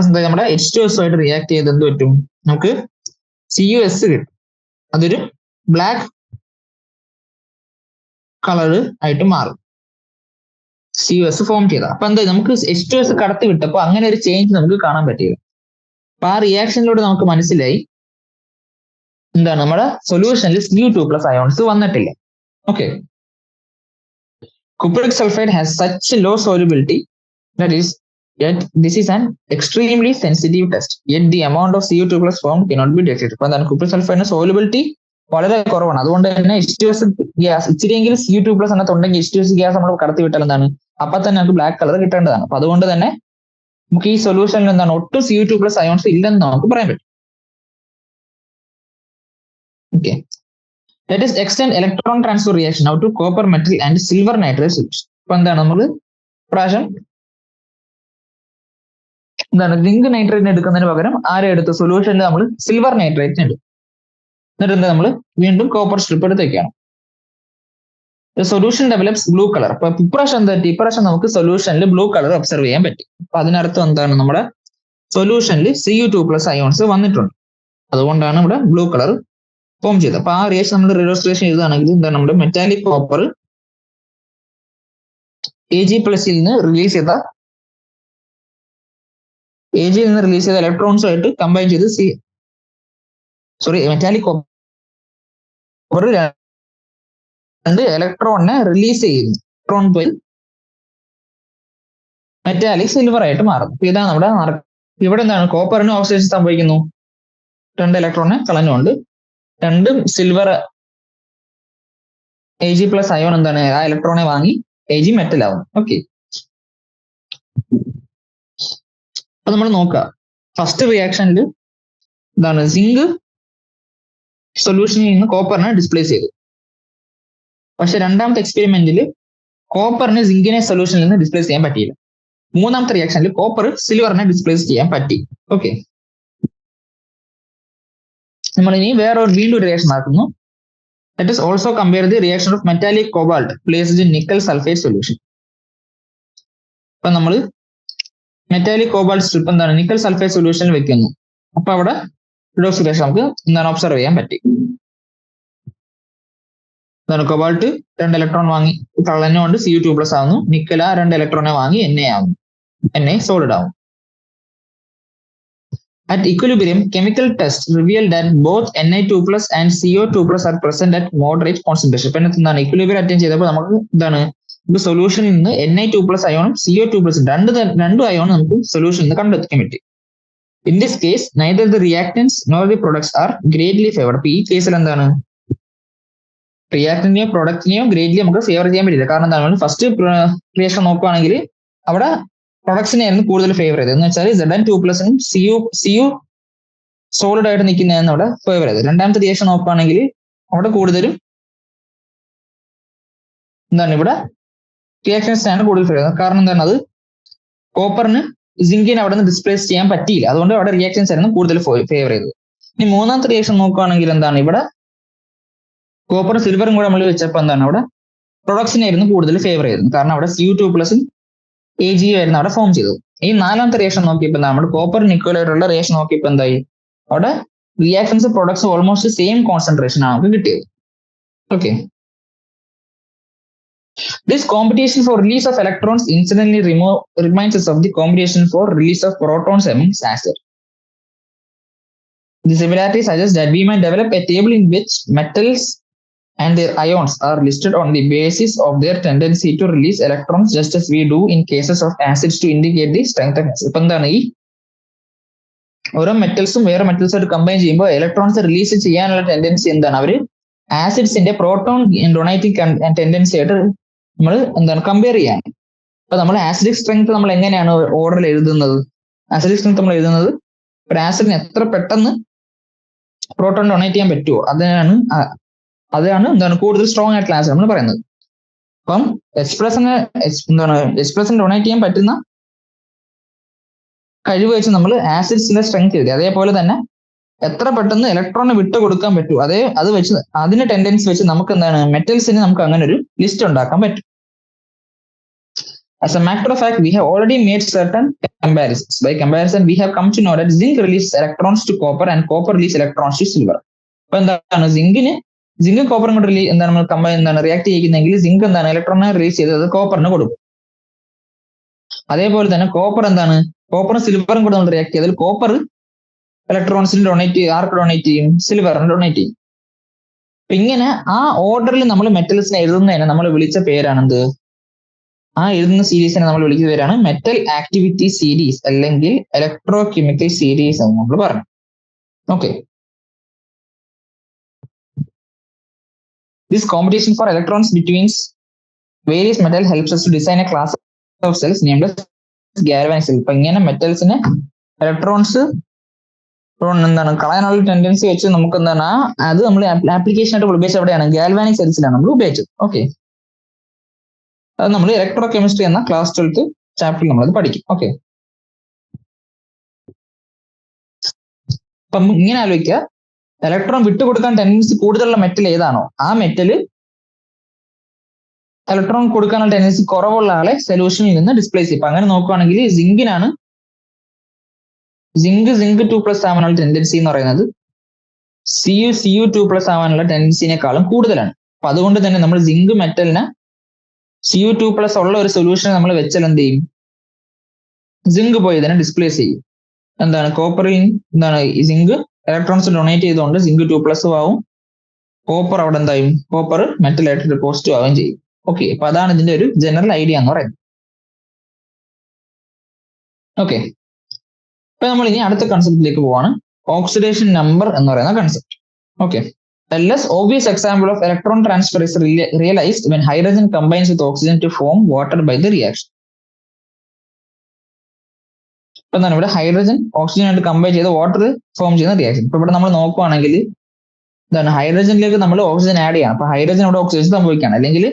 എന്താ നമ്മുടെ H2S ആയിട്ട് റിയാക്ട് ചെയ്ത് എന്ത് പറ്റും? നമുക്ക് Cus കിട്ടും. അതൊരു ബ്ലാക്ക് കളർ ആയിട്ട് മാറും, Cus ഫോം ചെയ്ത. അപ്പൊ എന്താ, നമുക്ക് H2S കടത്തി വിട്ടപ്പോൾ അങ്ങനെ ഒരു ചേഞ്ച് നമുക്ക് കാണാൻ പറ്റിയില്ല. അപ്പൊ ആ റിയാക്ഷനിലൂടെ നമുക്ക് മനസ്സിലായി എന്താണ്, നമ്മുടെ സൊല്യൂഷനിൽ Cu2+ അയോൺസ് വന്നിട്ടില്ല. Okay, cupric sulfide has such low solubility that is yet this is an extremely sensitive test, yet the amount of Cu2+ formed cannot be detected. അപ്പൊ എന്താണ്, cupric sulfide സോലുബിലിറ്റി വളരെ കുറവാണ്. അതുകൊണ്ട് തന്നെ H2S gas ഇച്ചിരിയെങ്കിലും Cu2+ അതിനകത്തുണ്ടെങ്കിൽ H2S gas നമ്മൾ കടത്തി വിട്ടാൽ എന്താണ്, അപ്പൊ തന്നെ നമുക്ക് ബ്ലാക്ക് കളർ കിട്ടേണ്ടതാണ്. അപ്പൊ അതുകൊണ്ട് തന്നെ നമുക്ക് ഈ സൊല്യൂഷനിൽ എന്താണ് ഒട്ടും Cu2+ അയോൺസ് ഇല്ലെന്ന് നമുക്ക് പറയാൻ പറ്റും. Okay, that is extend electron transfer reaction oh to copper metal and silver nitrate solution. അപ്പൊ എന്താണ് നമ്മൾ പ്രാവശ്യം എന്താണ് സിങ്ക് നൈട്രേറ്റിന് എടുക്കുന്നതിന് പകരം ആരെ എടുത്ത് സൊല്യൂഷനിൽ നമ്മൾ സിൽവർ നൈട്രേറ്റിന് എടുക്കും. എന്നിട്ട് എന്താ നമ്മൾ വീണ്ടും കോപ്പർ സ്ട്രിപ്പ് എടുത്ത് വെക്കുകയാണ്. Solution develops blue colour. അപ്പൊ ഇപ്രാവശ്യം എന്താ പറ്റി, ഇപ്രാവശ്യം നമുക്ക് സൊല്യൂഷനിൽ ബ്ലൂ കളർ ഒബ്സർവ് ചെയ്യാൻ പറ്റി. അപ്പൊ അതിനർത്ഥം എന്താണ്, നമ്മുടെ സൊല്യൂഷനിൽ Cu2+ അയോൺസ് വന്നിട്ടുണ്ട്, അതുകൊണ്ടാണ് ഇവിടെ ബ്ലൂ കളർ ഫോം ചെയ്തത്. അപ്പൊ ആ റിയാക്ഷൻ നമ്മൾ റിവേഴ്സിലേഷൻ ചെയ്തതാണെങ്കിൽ എന്താണ്, നമ്മുടെ മെറ്റാലിക് കോപ്പർ Ag+ നിന്ന് റിലീസ് ചെയ്ത ഇലക്ട്രോൺസുമായിട്ട് കമ്പൈൻ ചെയ്ത് മെറ്റാലിക് കോപ്പർ 2 ഇലക്ട്രോണിനെ റിലീസ് ചെയ്യുന്നു. ഇലക്ട്രോൺ പോയി മെറ്റാലിക് സിൽവർ ആയിട്ട് മാറുന്നു. അപ്പൊ ഇതാണ് നമ്മുടെ ഇവിടെ എന്താണ് കോപ്പറിന് ഓക്സിഡേഷൻ സംഭവിക്കുന്നു, 2 ഇലക്ട്രോണിനെ കളഞ്ഞുകൊണ്ട് 2 സിൽവർ Ag+ അയോൺ എന്താണ് ആ ഇലക്ട്രോണെ വാങ്ങി Ag മെറ്റൽ ആവുന്നു. ഓക്കെ, അപ്പൊ നമ്മൾ നോക്കാം. ഫസ്റ്റ് റിയാക്ഷനിൽ എന്താണ് സിങ്ക് സൊല്യൂഷനിൽ നിന്ന് കോപ്പറിനെ ഡിസ്പ്ലേസ് ചെയ്തു. പക്ഷെ രണ്ടാമത്തെ എക്സ്പെരിമെന്റിൽ കോപ്പറിന് സിങ്കിനെ സൊല്യൂഷനിൽ നിന്ന് ഡിസ്പ്ലേസ് ചെയ്യാൻ പറ്റിയില്ല. മൂന്നാമത്തെ റിയാക്ഷനിൽ കോപ്പർ സിൽവറിനെ ഡിസ്പ്ലേസ് ചെയ്യാൻ പറ്റി. ഓക്കെ, നമ്മൾ ഇനി വീണ്ടും ഒരു റിയാക്ഷൻ നടത്തുന്നു. Let us also compare the reaction of metallic cobalt placed in nickel sulfate solution. അപ്പൊ നമ്മൾ മെറ്റാലിക് കോബാൾട്ട് സ്ട്രിപ്പ് എന്താണ് നിക്കൽ സൾഫേറ്റ് സൊല്യൂഷനിൽ വെക്കുന്നു. അപ്പൊ അവിടെ റിഡോക്സ് റിയാക്ഷൻ നമുക്ക് എന്താണ് ഒബ്സർവ് ചെയ്യാൻ പറ്റി. എന്താണ് കോബാൾട്ട് 2 ഇലക്ട്രോൺ വാങ്ങി കളഞ്ഞുകൊണ്ട് Cu2+ ആവുന്നു. നിക്കൽ ആ 2 ഇലക്ട്രോണെ വാങ്ങി Na ആവുന്നു, Na സോളിഡ് ആവും. At equilibrium, chemical tests revealed that both Na2+ and CO2+ are present at moderate concentration. ഇപ്പൊ എന്താണ് ഇക്വിലിബ്രിയം അറ്റൈൻ ചെയ്തപ്പോൾ നമുക്ക് എന്താണ് ഒരു സൊല്യൂഷനിൽ നിന്ന് Na2+ അയോണും CO2+ രണ്ടു അയോണും നമുക്ക് സൊല്യൂഷനിൽ നിന്ന് കണ്ടെത്താൻ പറ്റി. In this case, neither the reactants nor the products are greatly favored. അപ്പൊ ഈ കേസിൽ എന്താണ് റിയാക്ടന്റെയോ പ്രൊഡക്റ്റിനെയോ ഗ്രേറ്റ്ലി നമുക്ക് ഫേവർ ചെയ്യാൻ പറ്റില്ല. കാരണം എന്താണ് ഫസ്റ്റ് റിയാക്ഷൻ നോക്കുകയാണെങ്കിൽ അവിടെ പ്രൊഡക്ട്സിനെയായിരുന്നു കൂടുതൽ ഫേവർ ചെയ്തത്. എന്ന് വെച്ചാൽ Zn2+നും Cu സോളിഡ് ആയിട്ട് നിൽക്കുന്നതാണ് അവിടെ ഫേവർ ചെയ്തത്. രണ്ടാമത്തെ റിയാക്ഷൻ നോക്കുകയാണെങ്കിൽ അവിടെ കൂടുതലും എന്താണ് ഇവിടെ റിയാക്ഷൻസിനാണ് കൂടുതൽ ഫേവർ ചെയ്തത്. കാരണം എന്താണ് അത് കോപ്പറിന് സിങ്കിനെ അവിടെ നിന്ന് ഡിസ്പ്ലേസ് ചെയ്യാൻ പറ്റിയില്ല, അതുകൊണ്ട് അവിടെ റിയാക്ഷൻസ് ആയിരുന്നു കൂടുതൽ ഫേവർ ചെയ്തത്. ഇനി മൂന്നാമത്തെ റിയാക്ഷൻ നോക്കുകയാണെങ്കിൽ എന്താണ് ഇവിടെ കോപ്പറും സിൽവറും കൂടെ നമ്മൾ വെച്ചപ്പോൾ എന്താണ് അവിടെ പ്രൊഡക്ട്സിനായിരുന്നു കൂടുതൽ ഫേവർ ചെയ്തത്. കാരണം അവിടെ Cu2+ഉം Ag ആയിരുന്നു അവിടെ ഫോം ചെയ്തത്. ഈ നാലാമത്തെ റിയാക്ഷൻ നോക്കിയപ്പോൾ എന്താണ് നമ്മുടെ കോപ്പർ നിക്കോലായിട്ടുള്ള റിയാക്ഷൻ നോക്കിയപ്പോൾ എന്തായി അവിടെ reactions products almost same concentration ആണ് നമുക്ക് കിട്ടിയത്. Okay, this competition for release of electrons incidentally reminds us of the competition for release of protons among Sasser. The similarity suggests that we might develop a table in which metals and their ions are listed on the basis of their tendency to release electrons, just as we do in cases of acids to indicate the strength of acid. ഇപ്പൊ എന്താണ് ഈ ഓരോ മെറ്റൽസും വേറെ മെറ്റൽസായിട്ട് combine ചെയ്യുമ്പോൾ electrons release ചെയ്യാനുള്ള tendency എന്താണ് അവര് ആസിഡ്സിന്റെ proton donating tendency ആയിട്ട് നമ്മൾ എന്താണ് കമ്പയർ ചെയ്യാൻ. അപ്പൊ നമ്മൾ ആസിഡിക് സ്ട്രെങ്ത് നമ്മൾ എങ്ങനെയാണ് ഓർഡറിൽ എഴുതുന്നത്, ആസിഡിക് സ്ട്രെങ്ത് നമ്മൾ എഴുതുന്നത് ഒരു ആസിഡിന് എത്ര പെട്ടെന്ന് പ്രോട്ടോൺ ഡൊണേറ്റ് ചെയ്യാൻ പറ്റുമോ അതാണ് എന്താണ് കൂടുതൽ സ്ട്രോങ് ആയിട്ടുള്ള ആസിഡ് നമ്മൾ പറയുന്നത്. അപ്പം H+ ഡൊണേറ്റ് ചെയ്യാൻ പറ്റുന്ന കഴിവ് വെച്ച് നമ്മൾ ആസിഡ്സിന്റെ സ്ട്രെങ്ത് എഴുതി. അതേപോലെ തന്നെ എത്ര പെട്ടെന്ന് ഇലക്ട്രോണിന് വിട്ടു കൊടുക്കാൻ പറ്റും അത് വെച്ച് അതിന്റെ ടെൻഡൻസി വെച്ച് നമുക്ക് എന്താണ് മെറ്റൽസിന് നമുക്ക് അങ്ങനെ ഒരു ലിസ്റ്റ് ഉണ്ടാക്കാൻ പറ്റും. As a matter of fact, we have already made certain comparisons. By comparison, we have come to know that zinc releases electrons to copper and copper releases electrons to silver. അപ്പൊ എന്താണ് zinc കോപ്പറും കൊണ്ട് എന്താണ് നമ്മൾ react ചെയ്യുന്നതെങ്കിൽ zinc എന്താണ് ഇലക്ട്രോണിനെ release ചെയ്ത് അത് കോപ്പറിന് കൊടുക്കും. അതേപോലെ തന്നെ കോപ്പറും സിൽവറും കൂടെ നമ്മൾ റിയാക്ട് ചെയ്താൽ കോപ്പർ ഇലക്ട്രോൺസിന് ആർക്ക് ഡൊണേറ്റ് ചെയ്യും, സിൽവറിന് ഡൊണേറ്റ് ചെയ്യും. അപ്പൊ ഇങ്ങനെ ആ ഓർഡറിൽ നമ്മൾ മെറ്റൽസിനെ എഴുതുന്നതിനെ നമ്മൾ വിളിച്ച പേരാണെന്ത്, ആ എഴുതുന്ന സീരീസിനെ നമ്മൾ വിളിക്കുന്ന പേരാണ് മെറ്റൽ ആക്ടിവിറ്റി സീരീസ് അല്ലെങ്കിൽ ഇലക്ട്രോ കെമിക്കൽ സീരീസ് എന്ന് നമ്മൾ പറഞ്ഞു. Okay, this competition for electrons between various metals helps us to design a class of cells named as galvanic cell. ഇപ്പൊ ഇങ്ങനെ മെറ്റൽസിന് ഇലക്ട്രോൺസ് എന്താണ് കളയാനുള്ള ടെൻഡൻസി വെച്ച് നമുക്ക് എന്താണ് അത് നമ്മൾ ആപ്ലിക്കേഷൻ ആയിട്ട് ഉപയോഗിച്ചത് എവിടെയാണ്? ഗാൽവാനിക് സെൽസിലാണ് നമ്മൾ ഉപയോഗിച്ചത്. ഓക്കെ, അത് നമ്മൾ ഇലക്ട്രോ കെമിസ്ട്രി എന്ന ക്ലാസ് 12th ചാപ്റ്ററിൽ നമ്മളത് പഠിക്കും. ഓക്കെ, അപ്പം ഇങ്ങനെ ആലോചിക്കുക, ഇലക്ട്രോൺ വിട്ടുകൊടുക്കാൻ ടെൻഡൻസി കൂടുതലുള്ള മെറ്റൽ ഏതാണോ ആ മെറ്റല് ഇലക്ട്രോൺ കൊടുക്കാനുള്ള ടെൻഡൻസി കുറവുള്ള ആളെ സൊല്യൂഷനിൽ നിന്ന് ഡിസ്പ്ലേസ് ചെയ്യും. അങ്ങനെ നോക്കുകയാണെങ്കിൽ സിങ്കിനാണ് സിങ്ക് 2+ ആവാനുള്ള ടെൻഡൻസി എന്ന് പറയുന്നത് Cu2+ ആവാനുള്ള ടെൻഡൻസിനേക്കാളും കൂടുതലാണ്. അപ്പൊ അതുകൊണ്ട് തന്നെ നമ്മൾ സിങ്ക് മെറ്റലിന് Cu2+ ഉള്ള ഒരു സൊല്യൂഷൻ നമ്മൾ വെച്ചാൽ എന്ത് ചെയ്യും? സിങ്ക് പോയി ഇതിനെ ഡിസ്പ്ലേസ് ചെയ്യും. എന്താണ് കോപ്പറിൽ എന്താണ് സിങ്ക് ഇലക്ട്രോൺസ് ഡൊണേറ്റ് ചെയ്തുകൊണ്ട് സിങ്ക് 2+ ആവും. കോപ്പർ അവിടെ എന്തായും? കോപ്പർ മെറ്റലായിട്ട് പോസിറ്റീവ് ആവുകയും ചെയ്യും. ഓക്കെ, അപ്പൊ അതാണ് ഇതിന്റെ ഒരു ജനറൽ ഐഡിയ എന്ന് പറയുന്നത്. ഓക്കെ, ഇപ്പൊ നമ്മൾ ഇനി അടുത്ത കൺസെപ്റ്റിലേക്ക് പോവാണ്, ഓക്സിഡേഷൻ നമ്പർ എന്ന് പറയുന്ന concept. Okay, a less obvious example of electron transfer is realized when hydrogen combines with oxygen to form water by the reaction. ഇപ്പൊ എന്താണ് ഇവിടെ ഹൈഡ്രജൻ ഓക്സിജൻ ആയിട്ട് കമ്പൈൻ ചെയ്ത് വാട്ടർ ഫോം ചെയ്യുന്ന റിയാക്ഷൻ. ഇപ്പൊ ഇവിടെ നമ്മൾ നോക്കുവാണെങ്കിൽ എന്താണ് ഹൈഡ്രജനിലേക്ക് നമ്മൾ ഓക്സിജൻ ആഡ് ചെയ്യണം. അപ്പൊ ഹൈഡ്രജൻ ഇവിടെ ഓക്സിഡേഷൻ സംഭവിക്കുകയാണ്, അല്ലെങ്കിൽ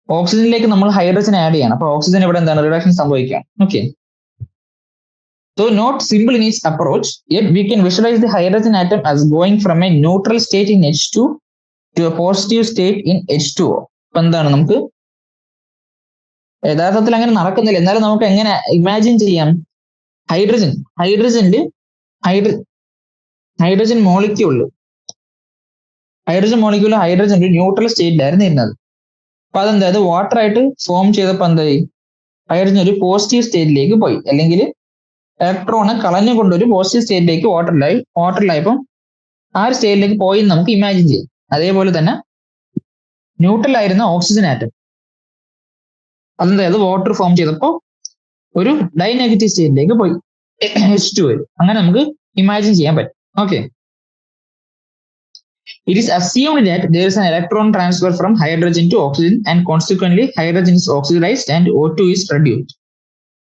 ഓക്സിജനിലേക്ക് നമ്മൾ ഹൈഡ്രജൻ ആഡ് ചെയ്യണം. അപ്പൊ ഓക്സിജൻ ഇവിടെ എന്താണ് റിഡക്ഷൻ സംഭവിക്കുകയാണ്. Okay, so not simple in its approach, yet we can visualize the hydrogen atom as going from a neutral state in H2 to a positive state in H2O. ഇപ്പൊ എന്താണ് നമുക്ക് യഥാർത്ഥത്തിൽ അങ്ങനെ നടക്കുന്നില്ല, എന്നാലും നമുക്ക് എങ്ങനെ ഇമാജിൻ ചെയ്യാം? ഹൈഡ്രജൻ മോളിക്യൂള് ഹൈഡ്രജൻ ഒരു ന്യൂട്രൽ സ്റ്റേറ്റിലായിരുന്നു ഇരുന്നത്. അപ്പൊ അതെന്തായത് വാട്ടർ ആയിട്ട് ഫോം ചെയ്തപ്പോ എന്തായി? ഹൈഡ്രജൻ ഒരു പോസിറ്റീവ് സ്റ്റേറ്റിലേക്ക് പോയി, അല്ലെങ്കിൽ ഇലക്ട്രോണ് കളഞ്ഞുകൊണ്ട് ഒരു പോസിറ്റീവ് സ്റ്റേറ്റിലേക്ക് വാട്ടറിലായപ്പോൾ ആ ഒരു സ്റ്റേറ്റിലേക്ക് പോയി നമുക്ക് ഇമാജിൻ ചെയ്യാം. അതേപോലെ തന്നെ ന്യൂട്രൽ ആയിരുന്ന ഓക്സിജൻ ആറ്റം അതെന്തായത് വാട്ടർ ഫോം ചെയ്തപ്പോൾ ഒരു ഡൈനെഗറ്റീവ് സ്റ്റേറ്റിലേക്ക് പോയി, H2 വരും. അങ്ങനെ നമുക്ക് ഇമാജിൻ ചെയ്യാൻ പറ്റും. Okay, it is assumed that there is an electron transfer from hydrogen to oxygen and consequently hydrogen is oxidized and O2 is produced.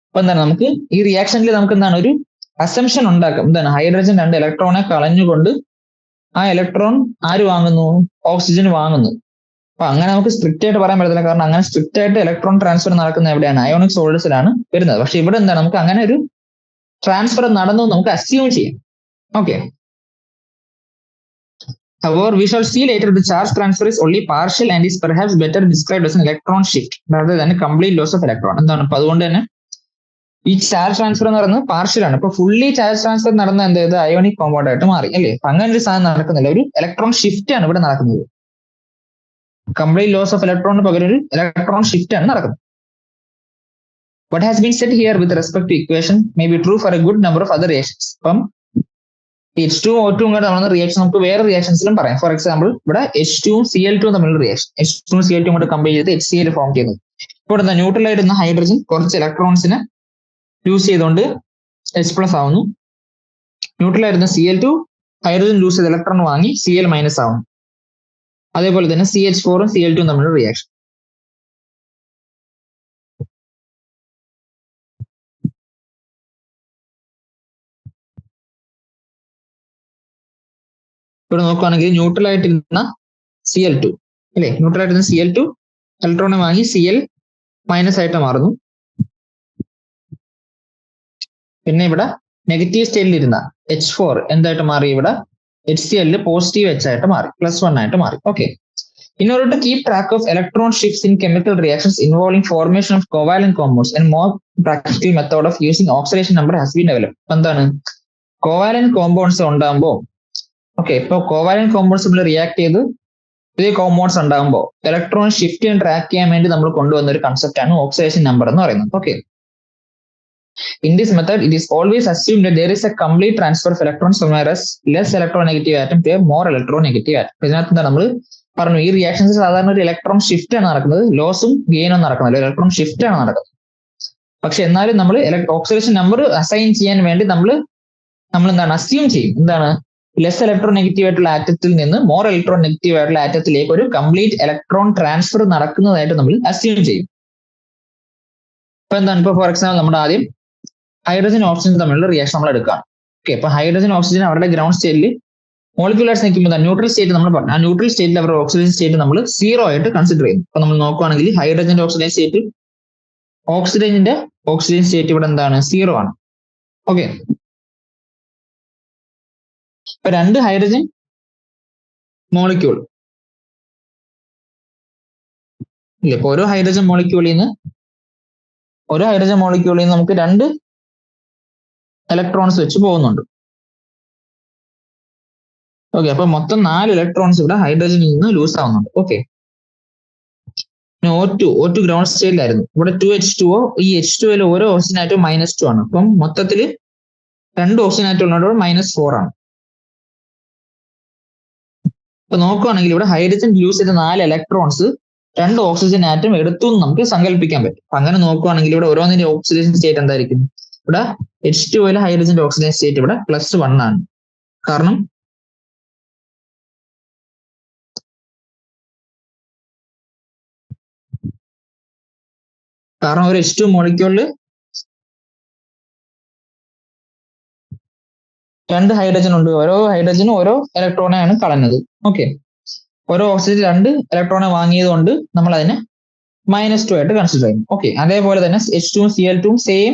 അപ്പൊ എന്താണ് നമുക്ക് ഈ റിയാക്ഷനിൽ നമുക്ക് എന്താണ് ഒരു അസംഷൻ ഉണ്ടാക്കാം. എന്താണ് ഹൈഡ്രജൻ 2 ഇലക്ട്രോണെ കളഞ്ഞുകൊണ്ട് ആ ഇലക്ട്രോൺ ആര് വാങ്ങുന്നു? ഓക്സിജൻ വാങ്ങുന്നു. അപ്പൊ അങ്ങനെ നമുക്ക് സ്ട്രിക്റ്റ് ആയിട്ട് പറയാൻ പറ്റത്തില്ല, കാരണം അങ്ങനെ സ്ട്രിക്റ്റ് ആയിട്ട് ഇലക്ട്രോൺ ട്രാൻസ്ഫർ നടക്കുന്നത് എവിടെയാണ്? അയോണിക് സോളിഡ്സിലാണ് വരുന്നത്. പക്ഷെ ഇവിടെ എന്താണ് നമുക്ക് അങ്ങനെ ഒരു ട്രാൻസ്ഫർ നടന്നു നമുക്ക് അസ്യൂം ചെയ്യാം. Okay, however we shall see later the charge transfer is only partial and is perhaps better described as an electron shift rather than a complete loss of electron. എന്താണ് അപ്പൊ അതുകൊണ്ട് തന്നെ ഈ ചാർജ് ട്രാൻസ്ഫർ എന്ന് പറയുന്നത് partial ആണ്. ഇപ്പൊ fully charge transfer നടന്ന എന്ത് അയോണിക് കോമ്പൗണ്ട് ആയിട്ട് മാറി, അല്ലേ? അപ്പൊ അങ്ങനെ ഒരു സാധനം നടക്കുന്നില്ല, ഒരു ഇലക്ട്രോൺ ഷിഫ്റ്റ് ആണ് ഇവിടെ നടക്കുന്നത്. കംപ്ലീറ്റ് ലോസ് ഓഫ് ഇലക്ട്രോണിന് പകരം ഒരു ഇലക്ട്രോൺ ഷിഫ്റ്റ് ആണ് നടക്കുന്നത്. What has been said here with respect to equation may be true for a good number of other reactions. അപ്പം H2O2 ഇങ്ങോട്ട് നടന്ന റിയാക്ഷൻ നമുക്ക് വേറെ റിയാക്ഷൻസിലും പറയാം. ഫോർ എക്സാമ്പിൾ ഇവിടെ H2 Cl2 തമ്മിലുള്ള റിയാക്ഷൻ, H2 Cl2 ഇങ്ങോട്ട് കമ്പയർ ചെയ്ത് HCl ഫോം ചെയ്യുന്നത്. ഇപ്പോൾ ഇവിടെ ന്യൂട്രൽ ആയിരുന്ന ഹൈഡ്രജൻ കുറച്ച് ഇലക്ട്രോൺസിനെ യൂസ് ചെയ്തുകൊണ്ട് H+ ആവുന്നു. ന്യൂട്രൽ ആയിരുന്ന Cl2 ഹൈഡ്രജൻ യൂസ് ചെയ്ത് ഇലക്ട്രോൺ വാങ്ങി Cl- ആവുന്നു. അതേപോലെ തന്നെ CH4 Cl2 തമ്മിലുള്ള റിയാക്ഷൻ. ഇവിടെ നോക്കുകയാണെങ്കിൽ ന്യൂട്രൽ ആയിട്ടിരുന്ന Cl2 അല്ലെ, ന്യൂട്രൽ ആയിട്ടിരുന്ന Cl2 ഇലക്ട്രോണെ വാങ്ങി Cl- ആയിട്ട് മാറുന്നു. പിന്നെ ഇവിടെ നെഗറ്റീവ് സ്റ്റേറ്റിൽ ഇരുന്ന H4 എന്തായിട്ട് മാറി? ഇവിടെ HCl പോസിറ്റീവ് H ആയിട്ട് മാറി, +1 ആയിട്ട് മാറി. Okay, in order to keep track of electron shifts in chemical reactions involving formation of covalent compounds, and more practical method of using oxidation number has been developed. എന്താണ് covalent compounds ഉണ്ടാകുമ്പോൾ, okay, ഇപ്പൊ covalent compounds നമ്മൾ react ചെയ്ത് പുതിയ compounds ഉണ്ടാകുമ്പോൾ electron shift ചെയ്യാൻ track ചെയ്യാൻ വേണ്ടി നമ്മൾ കൊണ്ടുവന്ന ഒരു കൺസെപ്റ്റ് ആണ് ഓക്സിഡേഷൻ നമ്പർ എന്ന് പറയുന്നത്. Okay, in this method it is always assumed that there is a complete transfer of electrons from a less electronegative atom to a more electronegative atom. ഇതിനകത്ത് എന്താ നമ്മൾ പറഞ്ഞു, ഈ റിയാക്ഷൻസ് സാധാരണ ഒരു ഇലക്ട്രോൺ ഷിഫ്റ്റ് ആണ് നടക്കുന്നത്, ലോസും ഗെയിനും നടക്കുന്നില്ല, ഇലക്ട്രോൺ ഷിഫ്റ്റ് ആണ് നടക്കുന്നത്. പക്ഷെ എന്നാലും നമ്മൾ ഓക്സിഡേഷൻ നമ്പർ അസൈൻ ചെയ്യാൻ വേണ്ടി നമ്മൾ എന്താണ് അസ്യൂം ചെയ്യും, എന്താണ് ലെസ് ഇലക്ട്രോനെഗറ്റീവ് ആയിട്ടുള്ള ആറ്റത്തിൽ നിന്ന് മോർ ഇലക്ട്രോനെഗറ്റീവ് ആയിട്ടുള്ള ആറ്റത്തിലേക്ക് ഒരു കംപ്ലീറ്റ് ഇലക്ട്രോൺ ട്രാൻസ്ഫർ നടക്കുന്നതായിട്ട് നമ്മൾ അസ്യൂം ചെയ്യും. ഇപ്പൊ എന്താണ്, ഇപ്പൊ ഫോർ എക്സാമ്പിൾ നമ്മുടെ ആദ്യം ഹൈഡ്രജൻ ഓക്സിജൻ തമ്മിലുള്ള റിയാക്ഷൻ നമ്മൾ എടുക്കാം. ഓക്കെ, അപ്പൊ ഹൈഡ്രജൻ ഓക്സിജൻ അവരുടെ ഗ്രൗണ്ട് സ്റ്റേറ്റിൽ മോളിക്യുലേഴ്സ് നിൽക്കുമ്പോൾ ന്യൂട്രൽ സ്റ്റേറ്റ് നമ്മൾ പറഞ്ഞു, ആ ന്യൂട്രൽ സ്റ്റേറ്റിൽ അവരുടെ ഓക്സിജൻ സ്റ്റേറ്റ് നമ്മൾ 0 ആയിട്ട് കൺസിഡർ ചെയ്യും. അപ്പൊ നമ്മൾ നോക്കുവാണെങ്കിൽ ഹൈഡ്രജന്റെ ഓക്സിജൻ സ്റ്റേറ്റ്, ഓക്സിജൻ സ്റ്റേറ്റ് ഇവിടെ എന്താണ്, 0 ആണ്. ഓക്കെ, ഇപ്പൊ രണ്ട് ഹൈഡ്രജൻ മോളിക്യൂൾ ഇല്ല, ഇപ്പൊ ഓരോ ഹൈഡ്രജൻ മോളിക്യൂളിൽ നിന്ന് നമുക്ക് 2 ഇലക്ട്രോൺസ് വെച്ച് പോകുന്നുണ്ട്. ഓക്കെ, അപ്പൊ മൊത്തം 4 ഇലക്ട്രോൺസ് ഇവിടെ ഹൈഡ്രജനിൽ നിന്ന് ലൂസ് ആവുന്നുണ്ട്. ഓക്കെ, O2 ഗ്രൗണ്ട് സ്റ്റേറ്റിലായിരുന്നു. ഇവിടെ 2H2O, ഈ H2O ഓരോ ഓക്സിജൻ ആറ്റവും -2 ആണ്. അപ്പം മൊത്തത്തിൽ 2 ഓക്സിജൻ ആറ്റം ഉള്ളതോടെ -4 ആണ്. ഇപ്പൊ നോക്കുവാണെങ്കിൽ ഇവിടെ ഹൈഡ്രജൻ ലൂസ് ചെയ്ത 4 ഇലക്ട്രോൺസ് 2 ഓക്സിജൻ ആറ്റം എടുത്തു എന്ന് നമുക്ക് സങ്കല്പിക്കാൻ പറ്റും. അപ്പൊ അങ്ങനെ നോക്കുവാണെങ്കിൽ ഇവിടെ ഓരോന്നിന്റെ ഓക്സിഡേഷൻ സ്റ്റേറ്റ് എന്തായിരിക്കും, ഇവിടെ H2O ഹൈഡ്രജന്റെ ഓക്സിജൻ സ്റ്റേറ്റ് ഇവിടെ +1 ആണ്. കാരണം ഒരു H2 മോളിക്യൂളിൽ 2 ഹൈഡ്രജൻ ഉണ്ട്. ഓരോ ഹൈഡ്രജനും ഓരോ ഇലക്ട്രോണാണ് കളഞ്ഞത്. ഓക്കെ, ഓരോ ഓക്സിജൻ 2 ഇലക്ട്രോണെ വാങ്ങിയത് കൊണ്ട് നമ്മൾ അതിനെ -2 ആയിട്ട് കൺസിഡർ ചെയ്യും. ഓക്കെ, അതേപോലെ തന്നെ H2 Cl2 സെയിം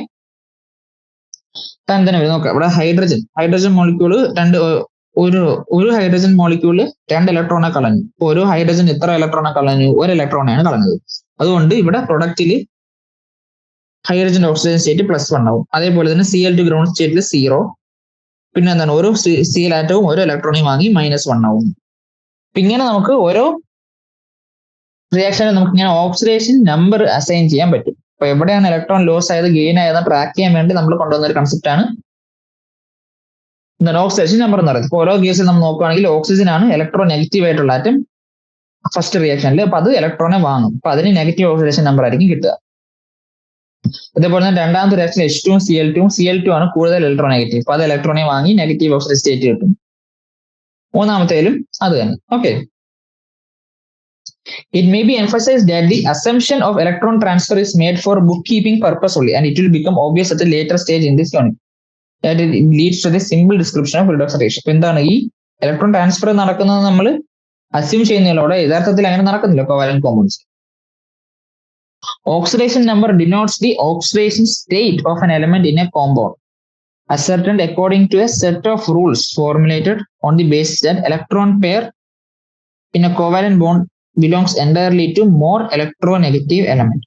തന്നെ വരും. നോക്കാം, ഇവിടെ ഹൈഡ്രജൻ മോളിക്യൂള് ഒരു ഹൈഡ്രജൻ മോളിക്യൂള് 2 ഇലക്ട്രോണെ കളഞ്ഞു. ഓരോ ഹൈഡ്രജൻ എത്ര ഇലക്ട്രോണെ കളഞ്ഞു, 1 ഇലക്ട്രോണാണ് കളഞ്ഞത്. അതുകൊണ്ട് ഇവിടെ പ്രൊഡക്റ്റിൽ ഹൈഡ്രജൻ ഓക്സിജൻ സ്റ്റേറ്റ് +1 ആവും. അതേപോലെ തന്നെ Cl2 ഗ്രൗണ്ട് സ്റ്റേറ്റിൽ 0. പിന്നെ എന്താണ്, ഓരോ Cl ആറ്റവും ഓരോ ഇലക്ട്രോണെ വാങ്ങി -1 ആവും. ഇങ്ങനെ നമുക്ക് ഓരോ റിയാക്ഷനിൽ നമുക്ക് ഇങ്ങനെ ഓക്സിഡേഷൻ നമ്പർ അസൈൻ ചെയ്യാൻ പറ്റും. അപ്പൊ എവിടെയാണ് ഇലക്ട്രോൺ ലോസ് ആയത് ഗെയിൻ ആയതെന്ന് ട്രാക്ക് ചെയ്യാൻ വേണ്ടി നമ്മൾ കൊണ്ടുവന്ന ഒരു കൺസെപ്റ്റ് ആണ് എന്താണ്, ഓക്സിഡേഷൻ നമ്പർ എന്ന് പറയുന്നത്. ഇപ്പൊ ഓരോ കേസിൽ നമ്മൾ നോക്കുകയാണെങ്കിൽ ഓക്സിജൻ ആണ് ഇലക്ട്രോൺ നെഗറ്റീവ് ആയിട്ടുള്ള ആറ്റം ഫസ്റ്റ് റിയാക്ഷനിൽ. അപ്പൊ അത് ഇലക്ട്രോണെ വാങ്ങും. അപ്പൊ അതിന് നെഗറ്റീവ് ഓക്സിഡേഷൻ നമ്പർ ആയിരിക്കും കിട്ടുക. അതേപോലെ തന്നെ രണ്ടാമത്തെ റിയാക്ഷൻ H2 Cl2 ആണ് കൂടുതൽ ഇലക്ട്രോൺ നെഗറ്റീവ്. അപ്പൊ അത് ഇലക്ട്രോണെ വാങ്ങി നെഗറ്റീവ് ഓക്സിഡേഷൻ സ്റ്റേറ്റ് കിട്ടും. മൂന്നാമത്തേലും അത് തന്നെ. Okay, it may be emphasized that the assumption of electron transfer is made for bookkeeping purpose only, and it will become obvious at a later stage in this unit that it leads to the simple description of redox reaction. ഇപ്പൊ എന്താണ്, ഈ electron transfer നടക്കുന്നത് നമ്മൾ assume ചെയ്യുന്നതിലൂടെ യഥാർത്ഥത്തിൽ അങ്ങനെ നടക്കുന്നില്ല. Covalent compounds oxidation number denotes the oxidation state of an element in a compound ascertained according to a set of rules formulated on the basis that electron pair in a covalent bond belongs entirely to more electronegative element.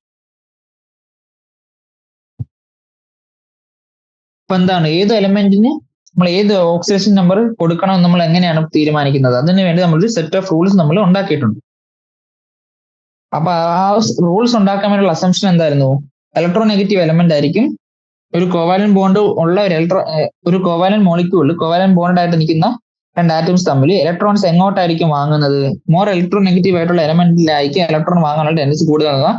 ഇപ്പൊ എന്താണ്, ഏത് എലമെന്റിന് നമ്മൾ ഏത് oxidation number കൊടുക്കണം നമ്മൾ എങ്ങനെയാണ് തീരുമാനിക്കുന്നത്? അതിനു വേണ്ടി നമ്മളൊരു സെറ്റ് ഓഫ് റൂൾസ് നമ്മൾ ഉണ്ടാക്കിയിട്ടുണ്ട്. അപ്പൊ ആ റൂൾസ് ഉണ്ടാക്കാൻ വേണ്ടിയുള്ള അസംഷൻ എന്തായിരുന്നു, ഇലക്ട്രോനെഗറ്റീവ് എലമെന്റ് ആയിരിക്കും ഒരു കോവാലന്റ് ബോണ്ട് ഉള്ള ഒരു കോവാലന്റ് മോളിക്യൂളിൽ കോവാലന്റ് ബോണ്ട് ആയിട്ട് നിൽക്കുന്ന 2 ആറ്റംസ് തമ്മിൽ ഇലക്ട്രോൺസ് എങ്ങോട്ടായിരിക്കും വാങ്ങുന്നത്, മോർ ഇലക്ട്രോനെഗറ്റീവ് ആയിട്ടുള്ള എലമെന്റിലായിരിക്കും ഇലക്ട്രോൺ വാങ്ങാനുള്ള ടെൻഡൻസി കൂടുതലുള്ള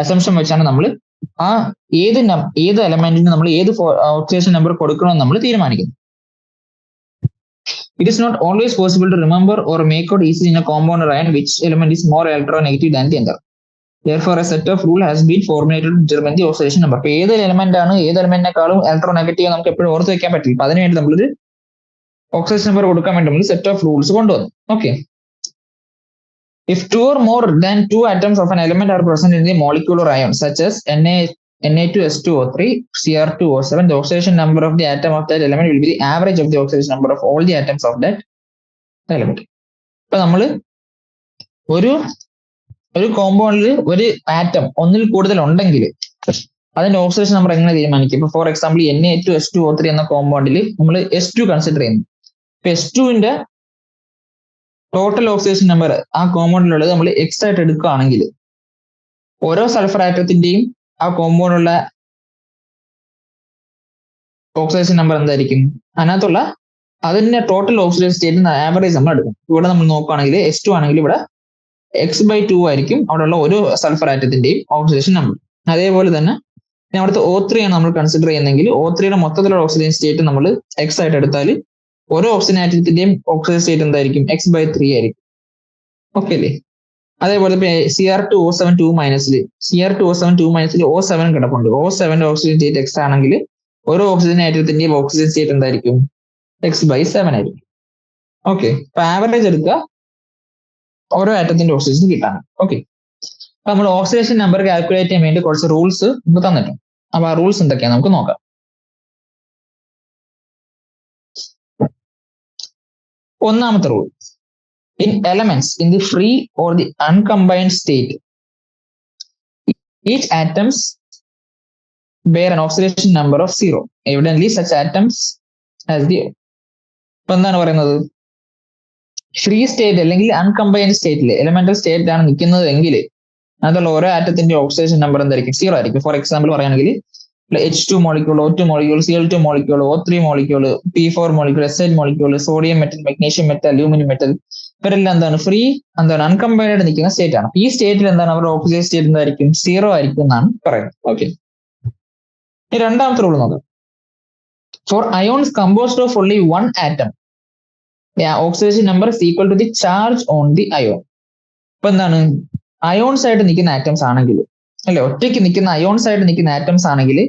അസംഷൻ വെച്ചാണ് നമ്മൾ ആ ഏത് എലമെന്റിന് നമ്മൾ ഏത് ഓക്സിഡേഷൻ നമ്പർ കൊടുക്കണമെന്ന് നമ്മൾ തീരുമാനിക്കുന്നത്. It is not always possible to remember or make out easily in a compound or ion which element is more electronegative than the other. Therefore, a set of rule has been formulated to determine the oxidation number. അപ്പോൾ ഏത് element ആണ് ഏത് എലമെന്റിനെക്കാളും electronegative നമുക്ക് എപ്പോഴും ഓർത്ത് വെക്കാൻ പറ്റില്ല. അപ്പൊ അതിനുവേണ്ടി നമ്മളൊരു ഓക്സിഡേഷൻ നമ്പർ കൊടുക്കാൻ വേണ്ടി നമ്മൾ സെറ്റ് ഓഫ് റൂൾസ് കൊണ്ടുവന്നു. Okay, if 2 or more than 2 atoms of an element are present in the molecule or ion such as Na2S2O3 Cr2O7, the oxidation number of the atom of that element will be the average of the oxidation number of all the atoms of that element. ഇപ്പൊ നമ്മള് ഒരു കോമ്പൗണ്ടിൽ ഒരു atom ഒന്നിൽ കൂടുതൽ ഉണ്ടെങ്കിൽ അതിന്റെ oxidation number എങ്ങനെ തീരുമാനിക്കും? ഇപ്പൊ ഫോർ എക്സാമ്പിൾ Na2S2O3 എന്ന കോമ്പൗണ്ടിൽ നമ്മൾ S2 കൺസിഡർ ചെയ്യുന്നു. ഇപ്പൊ S2വിന്റെ ടോട്ടൽ ഓക്സിഡേഷൻ നമ്പർ ആ കോമ്പൗണ്ടിലുള്ളത് നമ്മൾ X ആയിട്ട് എടുക്കുകയാണെങ്കിൽ ഓരോ സൾഫർ ആറ്റത്തിന്റെയും ആ കോമ്പൗണ്ടിലുള്ള ഓക്സിഡേഷൻ നമ്പർ എന്തായിരിക്കും? അതിനകത്തുള്ള അതിന്റെ ടോട്ടൽ ഓക്സിഡേഷൻ സ്റ്റേറ്റിന് ആവറേജ് നമ്മൾ എടുക്കും. ഇവിടെ നമ്മൾ നോക്കുകയാണെങ്കിൽ S2 ആണെങ്കിൽ ഇവിടെ X/2 ആയിരിക്കും അവിടെയുള്ള ഓരോ സൾഫർ ആറ്റത്തിന്റെയും ഓക്സിഡേഷൻ നമ്പർ. അതേപോലെ തന്നെ അവിടുത്തെ O3 ആണ് നമ്മൾ കൺസിഡർ ചെയ്യുന്നതെങ്കിൽ O3യുടെ മൊത്തത്തിലുള്ള ഓക്സിഡേഷൻ സ്റ്റേറ്റ് നമ്മൾ X ആയിട്ട് എടുത്താൽ ഓരോ ഓക്സിജൻ ആറ്റത്തിന്റെയും ഓക്സിജൻ സ്റ്റേറ്റ് എന്തായിരിക്കും? X/3 ആയിരിക്കും. ഓക്കെ അല്ലേ? അതേപോലെ CR2O7 2 O7 കിടപ്പുണ്ട്. O7 ഓക്സിജൻ സ്റ്റേറ്റ് എക്സ് ആണെങ്കിൽ ഓരോ ഓക്സിജൻ ആറ്റത്തിന്റെ ഓക്സിജൻ സ്റ്റേറ്റ് എന്തായിരിക്കും? X/7 ആയിരിക്കും. ഓക്കെ, അപ്പൊ ആവറേജ് എടുക്കുക ഓരോ ആറ്റത്തിന്റെ ഓക്സിജൻ കിട്ടാണ്. ഓക്കെ, അപ്പൊ നമ്മൾ ഓക്സിഡേഷൻ നമ്പർ കാൽക്കുലേറ്റ് ചെയ്യാൻ വേണ്ടി കുറച്ച് റൂൾസ് നമുക്ക് തന്നിട്ടുണ്ട്. അപ്പൊ ആ റൂൾസ് എന്തൊക്കെയാണ് നമുക്ക് നോക്കാം. ഒന്നാമത്തെ rule, in elements in the free or the uncombined state, each atoms bear an oxidation number of 0. Evidently such atoms has the, ഇപ്പൊ എന്താണ് പറയുന്നത്, ഫ്രീ സ്റ്റേറ്റ് അല്ലെങ്കിൽ അൺകമ്പൈൻഡ് സ്റ്റേറ്റില് എലമെന്റൽ സ്റ്റേറ്റ് ആണ് നിൽക്കുന്നത് എങ്കിൽ അതുള്ള ഓരോ ആറ്റത്തിന്റെ ഓക്സിഡേഷൻ നമ്പർ എന്തായിരിക്കും? 0 ആയിരിക്കും. ഫോർ എക്സാമ്പിൾ പറയുകയാണെങ്കിൽ H2 molecule, O2 molecule, Cl2 molecule, O3 molecule, P4 molecule, SN molecule, sodium metal, magnesium metal, aluminium metal, ഇവരെല്ലാം എന്താണ്? ഫ്രീ, എന്താണ്? അൺകമ്പൈൻഡ് നിൽക്കുന്ന സ്റ്റേറ്റ് ആണ്. ഈ സ്റ്റേറ്റിൽ എന്താണ് അവരുടെ ഓക്സിജൻ സ്റ്റേറ്റ് എന്തായിരിക്കും? 0 ആയിരിക്കും എന്നാണ് പറയുന്നത്. ഓക്കെ, ഈ രണ്ടാമത്തെ റൂൾ നോക്കാം. For ions composed of only one atom, oxidation number is equal to the charge on the ion. ഇപ്പൊ എന്താണ്? അയോൺസ് ആയിട്ട് നിൽക്കുന്ന ആറ്റംസ് ആണെങ്കിൽ, അല്ലെ, ഒറ്റയ്ക്ക് നിൽക്കുന്ന അയോൺസ് ആയിട്ട് നിൽക്കുന്ന ആറ്റംസ് ആണെങ്കിൽ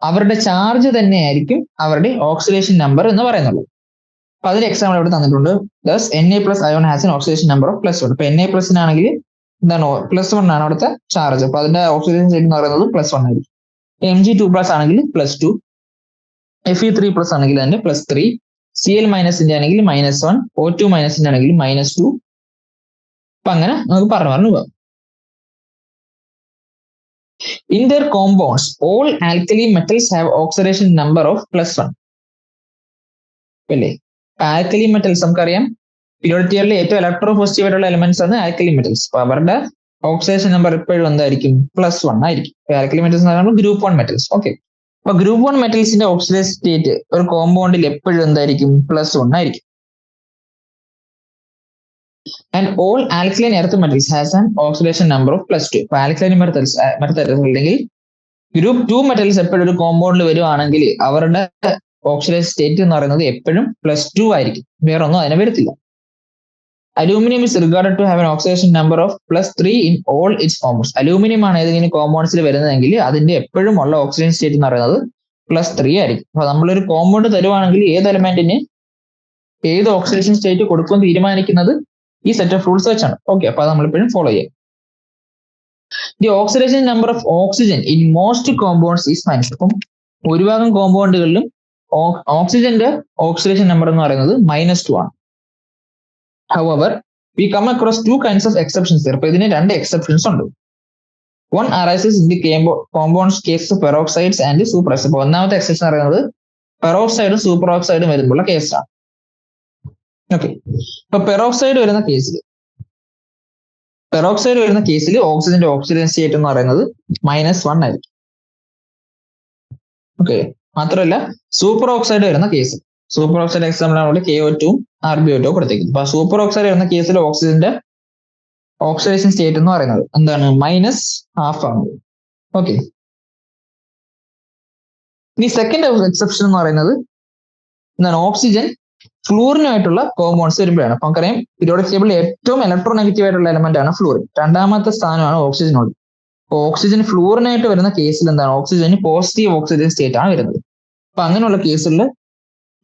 അവരുടെ ചാർജ് തന്നെയായിരിക്കും അവരുടെ ഓക്സിഡേഷൻ നമ്പർ എന്ന് പറയുന്നുള്ളൂ. അപ്പൊ അതിന്റെ എക്സാമ്പിൾ ഇവിടെ തന്നിട്ടുണ്ട്. Thus Na+ ion has an oxidation number of +1. ഇപ്പൊ Na+ ആണെങ്കിൽ എന്താണ്? +1 ആണ് അവിടുത്തെ ചാർജ്. അപ്പൊ അതിന്റെ ഓക്സിഡേഷൻ സ്റ്റേറ്റ് എന്ന് പറയുന്നത് +1 ആയിരിക്കും. Mg2+ ആണെങ്കിൽ +2, Fe3+ ആണെങ്കിൽ അതിന്റെ +3, Cl- ആണെങ്കിൽ -1, O2- ആണെങ്കിൽ -2. അപ്പൊ അങ്ങനെ നമുക്ക് പറഞ്ഞു പോകാം. In their compounds, all alkali metals have oxidation number of +1. അല്ലേ? ആൽക്കലി മെറ്റൽസ് നമുക്കറിയാം പീരിയോഡിക് ടേബിളിലെ ഏറ്റവും ഇലക്ട്രോപോസിറ്റീവ് ആയിട്ടുള്ള എലമെന്റ്സ് ആണ് ആൽക്കലി മെറ്റൽസ്. അപ്പൊ അവരുടെ ഓക്സിഡേഷൻ നമ്പർ എപ്പോഴും എന്തായിരിക്കും? +1 ആയിരിക്കും. ആൽക്കലി മെറ്റൽസ് എന്ന് പറയുമ്പോൾ ഗ്രൂപ്പ് 1 മെറ്റൽസ്. ഓക്കെ, അപ്പൊ ഗ്രൂപ്പ് 1 മെറ്റൽസിന്റെ ഓക്സിഡേഷൻ സ്റ്റേറ്റ് ഒരു കോമ്പൗണ്ടിൽ എപ്പോഴും എന്തായിരിക്കും? +1 ആയിരിക്കും. And all alkaline earth metals has an oxidation number of +2. അപ്പൊ ആൽക്കലൈൻ മെറ്റൽസ് അല്ലെങ്കിൽ ഗ്രൂപ്പ് 2 മെറ്റൽസ് എപ്പോഴും ഒരു കോമ്പൗണ്ടിൽ വരുവാണെങ്കിൽ അവരുടെ ഓക്സിഡേഷൻ സ്റ്റേറ്റ് എന്ന് പറയുന്നത് എപ്പോഴും +2 ആയിരിക്കും. വേറെ ഒന്നും അതിനെ വരത്തില്ല. Aluminium is regarded to have an oxidation number of +3 in all its compounds. Aluminium ആണ് ഏതെങ്കിലും കോമ്പൗണ്ട്സിൽ വരുന്നതെങ്കിൽ അതിന്റെ എപ്പോഴും ഉള്ള ഓക്സിജൻ സ്റ്റേറ്റ് എന്ന് പറയുന്നത് +3 ആയിരിക്കും. അപ്പൊ നമ്മളൊരു കോമ്പൗണ്ട് തരുവാണെങ്കിൽ ഏത് എലമെന്റിന് ഏത് ഓക്സിഡേഷൻ സ്റ്റേറ്റ് കൊടുക്കുമെന്ന് തീരുമാനിക്കുന്നത് ഈ സെറ്റ് ഓഫ് റൂൾസ് വെച്ചാണ്. ഓക്കെ, അപ്പൊ അത് നമ്മളെപ്പോഴും ഫോളോ ചെയ്യാം. The oxidation number of oxygen in most compounds is -. അപ്പം ഭൂരിഭാഗം കോമ്പൗണ്ടുകളിലും ഓക്സിജന്റെ ഓക്സിഡേഷൻ നമ്പർ എന്ന് പറയുന്നത് -2 ആണ്. However, we come across two kinds of exceptions here. അപ്പൊ ഇതിന് രണ്ട് എക്സെപ്ഷൻസ് ഉണ്ട്. One arises in the compounds case of peroxides and superoxides. അപ്പൊ ഒന്നാമത്തെ എക്സെപ്ഷൻ പറയുന്നത് പെറോക്സൈഡും സൂപ്പർ ഓക്സൈഡും വരുമ്പോഴുള്ള കേസാണ്. ഓക്കെ, ഇപ്പൊ പെറോക്സൈഡ് വരുന്ന കേസിൽ ഓക്സിജന്റെ ഓക്സിഡേഷൻ സ്റ്റേറ്റ് എന്ന് പറയുന്നത് -1 ആയിരിക്കും. ഓക്കെ, മാത്രമല്ല സൂപ്പർ ഓക്സൈഡ് വരുന്ന കേസ്, സൂപ്പർ ഓക്സൈഡ് എക്സാമ്പിൾ ആണ് KO2 RbO2 കൊടുത്തേക്കുന്നത്. അപ്പൊ സൂപ്പർ ഓക്സൈഡ് വരുന്ന കേസിൽ ഓക്സിജന്റെ ഓക്സിഡേഷൻ സ്റ്റേറ്റ് എന്ന് പറയുന്നത് എന്താണ്? -½ ആണ്. ഓക്കെ, ഇനി സെക്കൻഡ് എക്സെപ്ഷൻ എന്ന് പറയുന്നത് എന്താണ്? ഓക്സിജൻ ഫ്ലൂറിനുമായിട്ടുള്ള കോമ്പൗണ്ട്സ് വരുമ്പോഴാണ്. അപ്പൊ നമുക്കറിയാം പീരിയോഡിക് ടേബിളിൽ ഏറ്റവും ഇലക്ട്രോനെഗറ്റീവ് ആയിട്ടുള്ള എലമെന്റ് ആണ് ഫ്ലൂറിൻ. രണ്ടാമത്തെ സ്ഥാനമാണ് ഓക്സിജനോട്. അപ്പൊ ഓക്സിജൻ ഫ്ലൂറിനായിട്ട് വരുന്ന കേസിൽ എന്താണ്? ഓക്സിജന് പോസിറ്റീവ് ഓക്സിജൻ സ്റ്റേറ്റ് ആണ് വരുന്നത്. അപ്പൊ അങ്ങനെയുള്ള കേസിൽ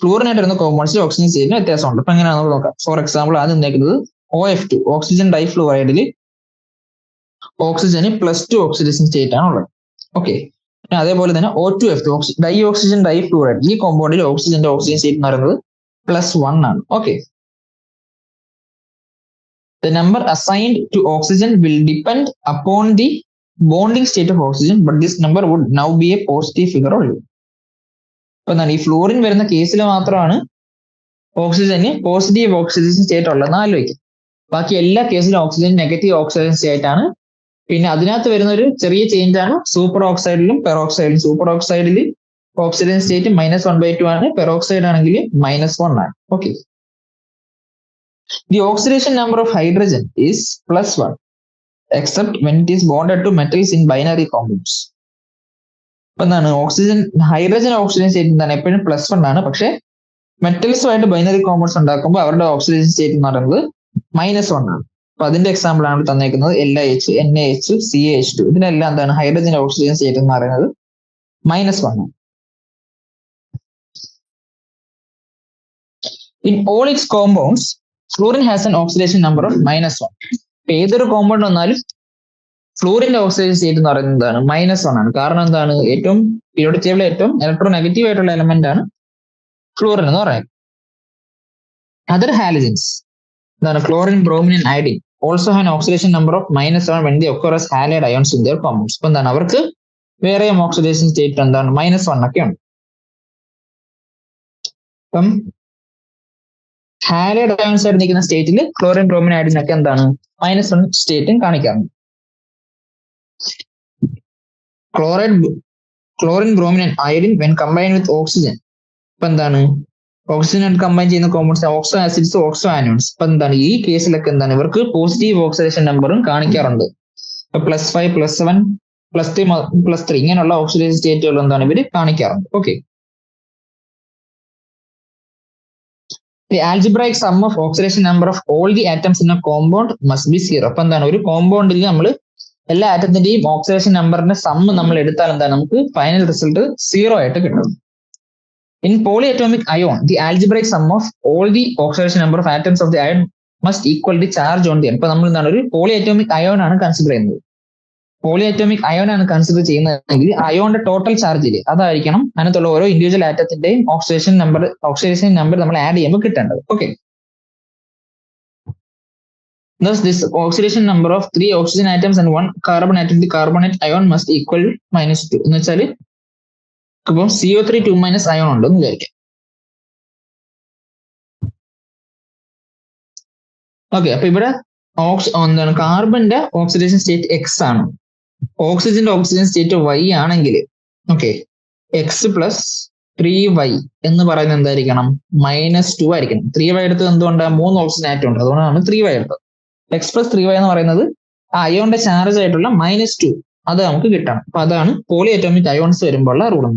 ഫ്ലൂറിനായിട്ട് വരുന്ന കോമ്പൗണ്ട്സിൽ ഓക്സിജൻ സ്റ്റേറ്റിന് വ്യത്യാസമുണ്ട്. അപ്പൊ എങ്ങനെയാണെന്ന് നോക്കാം. ഫോർ എക്സാമ്പിൾ ആദ്യം നിൽക്കുന്നത് OF2 ഓക്സിജൻ ഡൈഫ്ലൂറൈഡിൽ ഓക്സിജന് +2 ഓക്സിഡേഷൻ സ്റ്റേറ്റ് ആണ് ഉള്ളത്. ഓക്കെ, അതേപോലെ തന്നെ O2F2 ഡൈ ഓക്സിജൻ ഡൈഫ്ലൂറൈഡ്, ഈ കോമ്പൗണ്ടിൽ ഓക്സിജന്റെ ഓക്സിജൻ സ്റ്റേറ്റ് എന്ന് പറയുന്നത് +1 ആണ്. Okay, the number assigned to oxygen will depend upon the bonding state of oxygen, but this number would now be a positive figure only. അപ്പൊ എന്താണ്? ഈ ഫ്ലൂറിൻ വരുന്ന കേസിൽ മാത്രമാണ് ഓക്സിജന് പോസിറ്റീവ് ഓക്സിഡേഷൻ സ്റ്റേറ്റ് ഉള്ളതെന്ന് ആലോചിക്കും. ബാക്കി എല്ലാ കേസിലും ഓക്സിജൻ നെഗറ്റീവ് ഓക്സിഡേഷൻ സ്റ്റേറ്റ് ആണ്. പിന്നെ അതിനകത്ത് വരുന്ന ഒരു ചെറിയ ചേഞ്ച് ആണ് സൂപ്പർ ഓക്സൈഡിലും പെറോക്സൈഡിലും. സൂപ്പർ ഓക്സൈഡിൽ ഓക്സിജൻ സ്റ്റേറ്റ് -1/2 ആണ്, പെറോക്സൈഡ് ആണെങ്കിൽ -1 ആണ്. Okay, the oxidation number of hydrogen is +1 except when it is bonded to metals in binary compounds. അപ്പൊ എന്താണ്? ഹൈഡ്രജൻ ഓക്സിജൻ സ്റ്റേറ്റ് എന്താണ്? എപ്പോഴും +1 ആണ്. പക്ഷെ മെറ്റൽസുമായിട്ട് ബൈനറി കോമ്പൗണ്ട്സ് ഉണ്ടാക്കുമ്പോൾ അവരുടെ ഓക്സിഡേഷൻ സ്റ്റേറ്റ് എന്ന് പറയുന്നത് -1 ആണ്. അപ്പൊ അതിന്റെ എക്സാമ്പിൾ ആണ് തന്നേക്കുന്നത് LiH, NaH, CaH2. ഇതിനെല്ലാം എന്താണ് ഹൈഡ്രജൻ ഓക്സിജൻ സ്റ്റേറ്റ് എന്ന് പറയുന്നത് -1. In all its compounds, fluorine has an oxidation number of -1. ഏതൊരു കോമ്പൗണ്ട് വന്നാലും ഫ്ലൂറിന്റെ ഓക്സിജൻ സ്റ്റേറ്റ് എന്ന് പറയുന്നത് എന്താണ് -1 ആണ്. കാരണം എന്താണ് ഏറ്റവും പീരിയോഡിക് ടേബിളിൽ ഏറ്റവും ഇലക്ട്രോ നെഗറ്റീവ് ആയിട്ടുള്ള എലമെന്റ് ആണ് ഫ്ലൂറിൻ എന്ന് പറയുന്നത്. അതർ ഹാലജൻസ് എന്താണ് chlorine, bromine, iodine also have an oxidation number of -1 when they occur as halide ions in their compounds. അപ്പൊ എന്താണ് അവർക്ക് വേറെയും ഓക്സിഡേഷൻ സ്റ്റേറ്റ് എന്താണ് -1 ഒക്കെ ഉണ്ട്. അപ്പം ഹാലൈഡ് അയോൺസ് ആയിട്ട് നിൽക്കുന്ന സ്റ്റേറ്റിൽ ക്ലോറിൻ, ബ്രോമിൻ, അയഡിൻ ഒക്കെ എന്താണ് -1 സ്റ്റേറ്റും കാണിക്കാറുണ്ട്. Chlorine, bromine and iodine when combine with oxygen, ഇപ്പൊ എന്താണ് ഓക്സിജൻ ആയിട്ട് കമ്പൈൻ ചെയ്യുന്ന compounds oxo acids, oxo anions. ഇപ്പൊ എന്താണ് ഈ കേസിലൊക്കെ എന്താണ് ഇവർക്ക് പോസിറ്റീവ് ഓക്സിഡേഷൻ നമ്പറും കാണിക്കാറുണ്ട്. ഇപ്പൊ +5, +7, +3, +3 ഇങ്ങനെയുള്ള ഓക്സിഡേഷൻ സ്റ്റേറ്റുകൾ എന്താണ് ഇവര് കാണിക്കാറുണ്ട്. Okay, the algebraic sum of oxidation number of all the atoms in a compound must be 0. അപ്പൊ എന്താണ് ഒരു കോമ്പൗണ്ടിൽ നമ്മൾ എല്ലാ ആറ്റത്തിന്റെയും ഓക്സിഡേഷൻ നമ്പറിന്റെ സം നമ്മൾ എടുത്താൽ എന്താണ് നമുക്ക് ഫൈനൽ റിസൾട്ട് 0 ആയിട്ട് കിട്ടും. In polyatomic ion, the algebraic sum of all the oxidation number of atoms of the ion must equal the charge on the ion. അപ്പൊ നമ്മൾ എന്താണ് ഒരു പോളിയാറ്റോമിക് അയോൺ ആണ് കൺസിഡർ ചെയ്യുന്നത്. പോളിയാറ്റോമിക് അയോൺ ആണ് കൺസിഡർ ചെയ്യുന്നതെങ്കിൽ അയോണിന്റെ ടോട്ടൽ ചാർജ് അതായിരിക്കണം അതിനകത്തുള്ള ഓരോ ഇൻഡിവിജ്വൽ ആറ്റത്തിന്റെയും ഓക്സിഡേഷൻ നമ്പർ നമ്മൾ ആഡ് ചെയ്യുമ്പോൾ കിട്ടേണ്ടത്. Okay, thus this oxidation number of 3 oxygen atoms and 1 carbon atom, the carbonate ion must equal -2. എന്ന് വെച്ചാൽ ഇപ്പം CO3 2- അയോൺ ഉണ്ടെന്ന് വിചാരിക്കാം. ഓക്കെ, അപ്പൊ ഇവിടെ എന്താണ് കാർബന്റെ ഓക്സിഡേഷൻ സ്റ്റേറ്റ് X ആണ്, ഓക്സിജന്റെ ഓക്സിജൻ സ്റ്റേറ്റ് Y ആണെങ്കിൽ ഓക്കെ X + 3Y എന്ന് പറയുന്നത് എന്തായിരിക്കണം -2 ആയിരിക്കണം. 3Y എടുത്തത് എന്തുകൊണ്ടാണ് 3 ഓക്സിജൻ ആറ്റം ഉണ്ട്, അതുകൊണ്ടാണ് 3Y എടുത്തത്. X + 3Y എന്ന് പറയുന്നത് ആ അയോണിന്റെ ചാർജ് ആയിട്ടുള്ള -2 അത് നമുക്ക് കിട്ടണം. അപ്പൊ അതാണ് പോളിയാറ്റോമിക് അയോൺസ് വരുമ്പോഴുള്ള rule.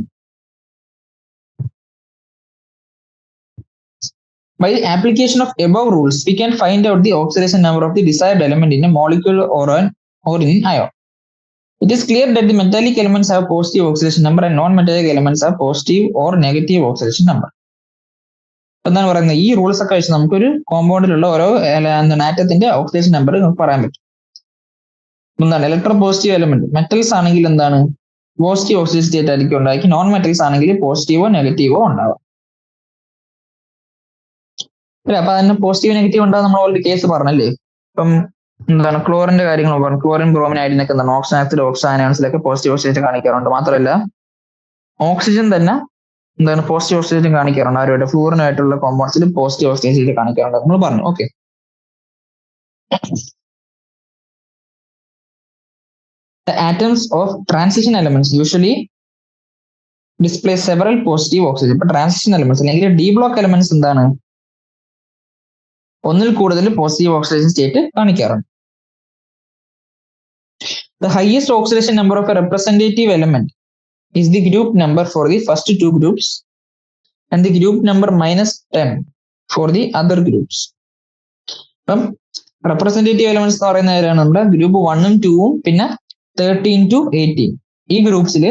By the application of above rules, we can find out the oxidation number of the desired element in a molecule or in ion. It is clear that the metallic elements have positive oxidation number and non-metallic elements have positive or negative oxidation number. എന്താണ് പറയുന്നത് ഈ rules ഒക്കെ വെച്ച് നമുക്കൊരു കോമ്പൗണ്ടിലുള്ള ഓരോ ആറ്റത്തിന്റെ oxidation number നമുക്ക് പറയാൻ പറ്റും. എന്താണ് ഇലക്ട്രോ പോസിറ്റീവ് എലമെന്റ് മെറ്റൽസ് ആണെങ്കിൽ എന്താണ് പോസിറ്റീവ് ഓക്സിഡേഷൻ സ്റ്റേറ്റ് ആയിരിക്കും ഉണ്ടാക്കി, നോൺ മെറ്റൽസ് ആണെങ്കിൽ പോസിറ്റീവോ നെഗറ്റീവോ ഉണ്ടാവാം. അല്ലെ, അപ്പൊ അതിന് പോസിറ്റീവ് നെഗറ്റീവ് ഉണ്ടാകും നമ്മൾ ഓൾറെഡി കേസ് പറഞ്ഞല്ലേ. ഇപ്പം എന്താണ് ക്ലോറിന്റെ കാര്യങ്ങൾ പറഞ്ഞു, ക്ലോറിൻ, ബ്രോമിൻ, അയഡിനൊക്കെ എന്താണ് ഓക്സിജൻ ആസിഡ്, ഓക്സോ ആനോൺസിലൊക്കെ പോസിറ്റീവ് ഓക്സിഡേഷൻ കാണിക്കാറുണ്ട്. മാത്രമല്ല ഓക്സിജൻ തന്നെ എന്താണ് പോസിറ്റീവ് ഓക്സിഡേഷൻ കാണിക്കാറുണ്ട്. അവരുടെ ഫ്ലൂറിനായിട്ടുള്ള കോമ്പൗണ്ട്സിൽ പോസിറ്റീവ് ഓക്സിഡേഷൻ കാണിക്കാറുണ്ട് നമ്മൾ പറഞ്ഞു. Okay, the atoms of transition elements usually display several positive oxygen. ഇപ്പൊ ട്രാൻസിഷൻ എലമെന്റ്സ് അല്ലെങ്കിൽ ഡി ബ്ലോക്ക് എലമെന്റ്സ് എന്താണ് ഒന്നിൽ കൂടുതൽ പോസിറ്റീവ് ഓക്സിഡേഷൻ സ്റ്റേറ്റ് കാണിക്കാറുണ്ട്. The highest oxidation number of a representative element is the group number for the first 2 groups and the group number -10 for the other groups. അപ്പം representative elements എന്ന് പറയുന്ന ഏതാണ് നമ്മുടെ group 1ഉം 2ഉം പിന്നെ 13 to 18 ഈ ഗ്രൂപ്പ്സിൽ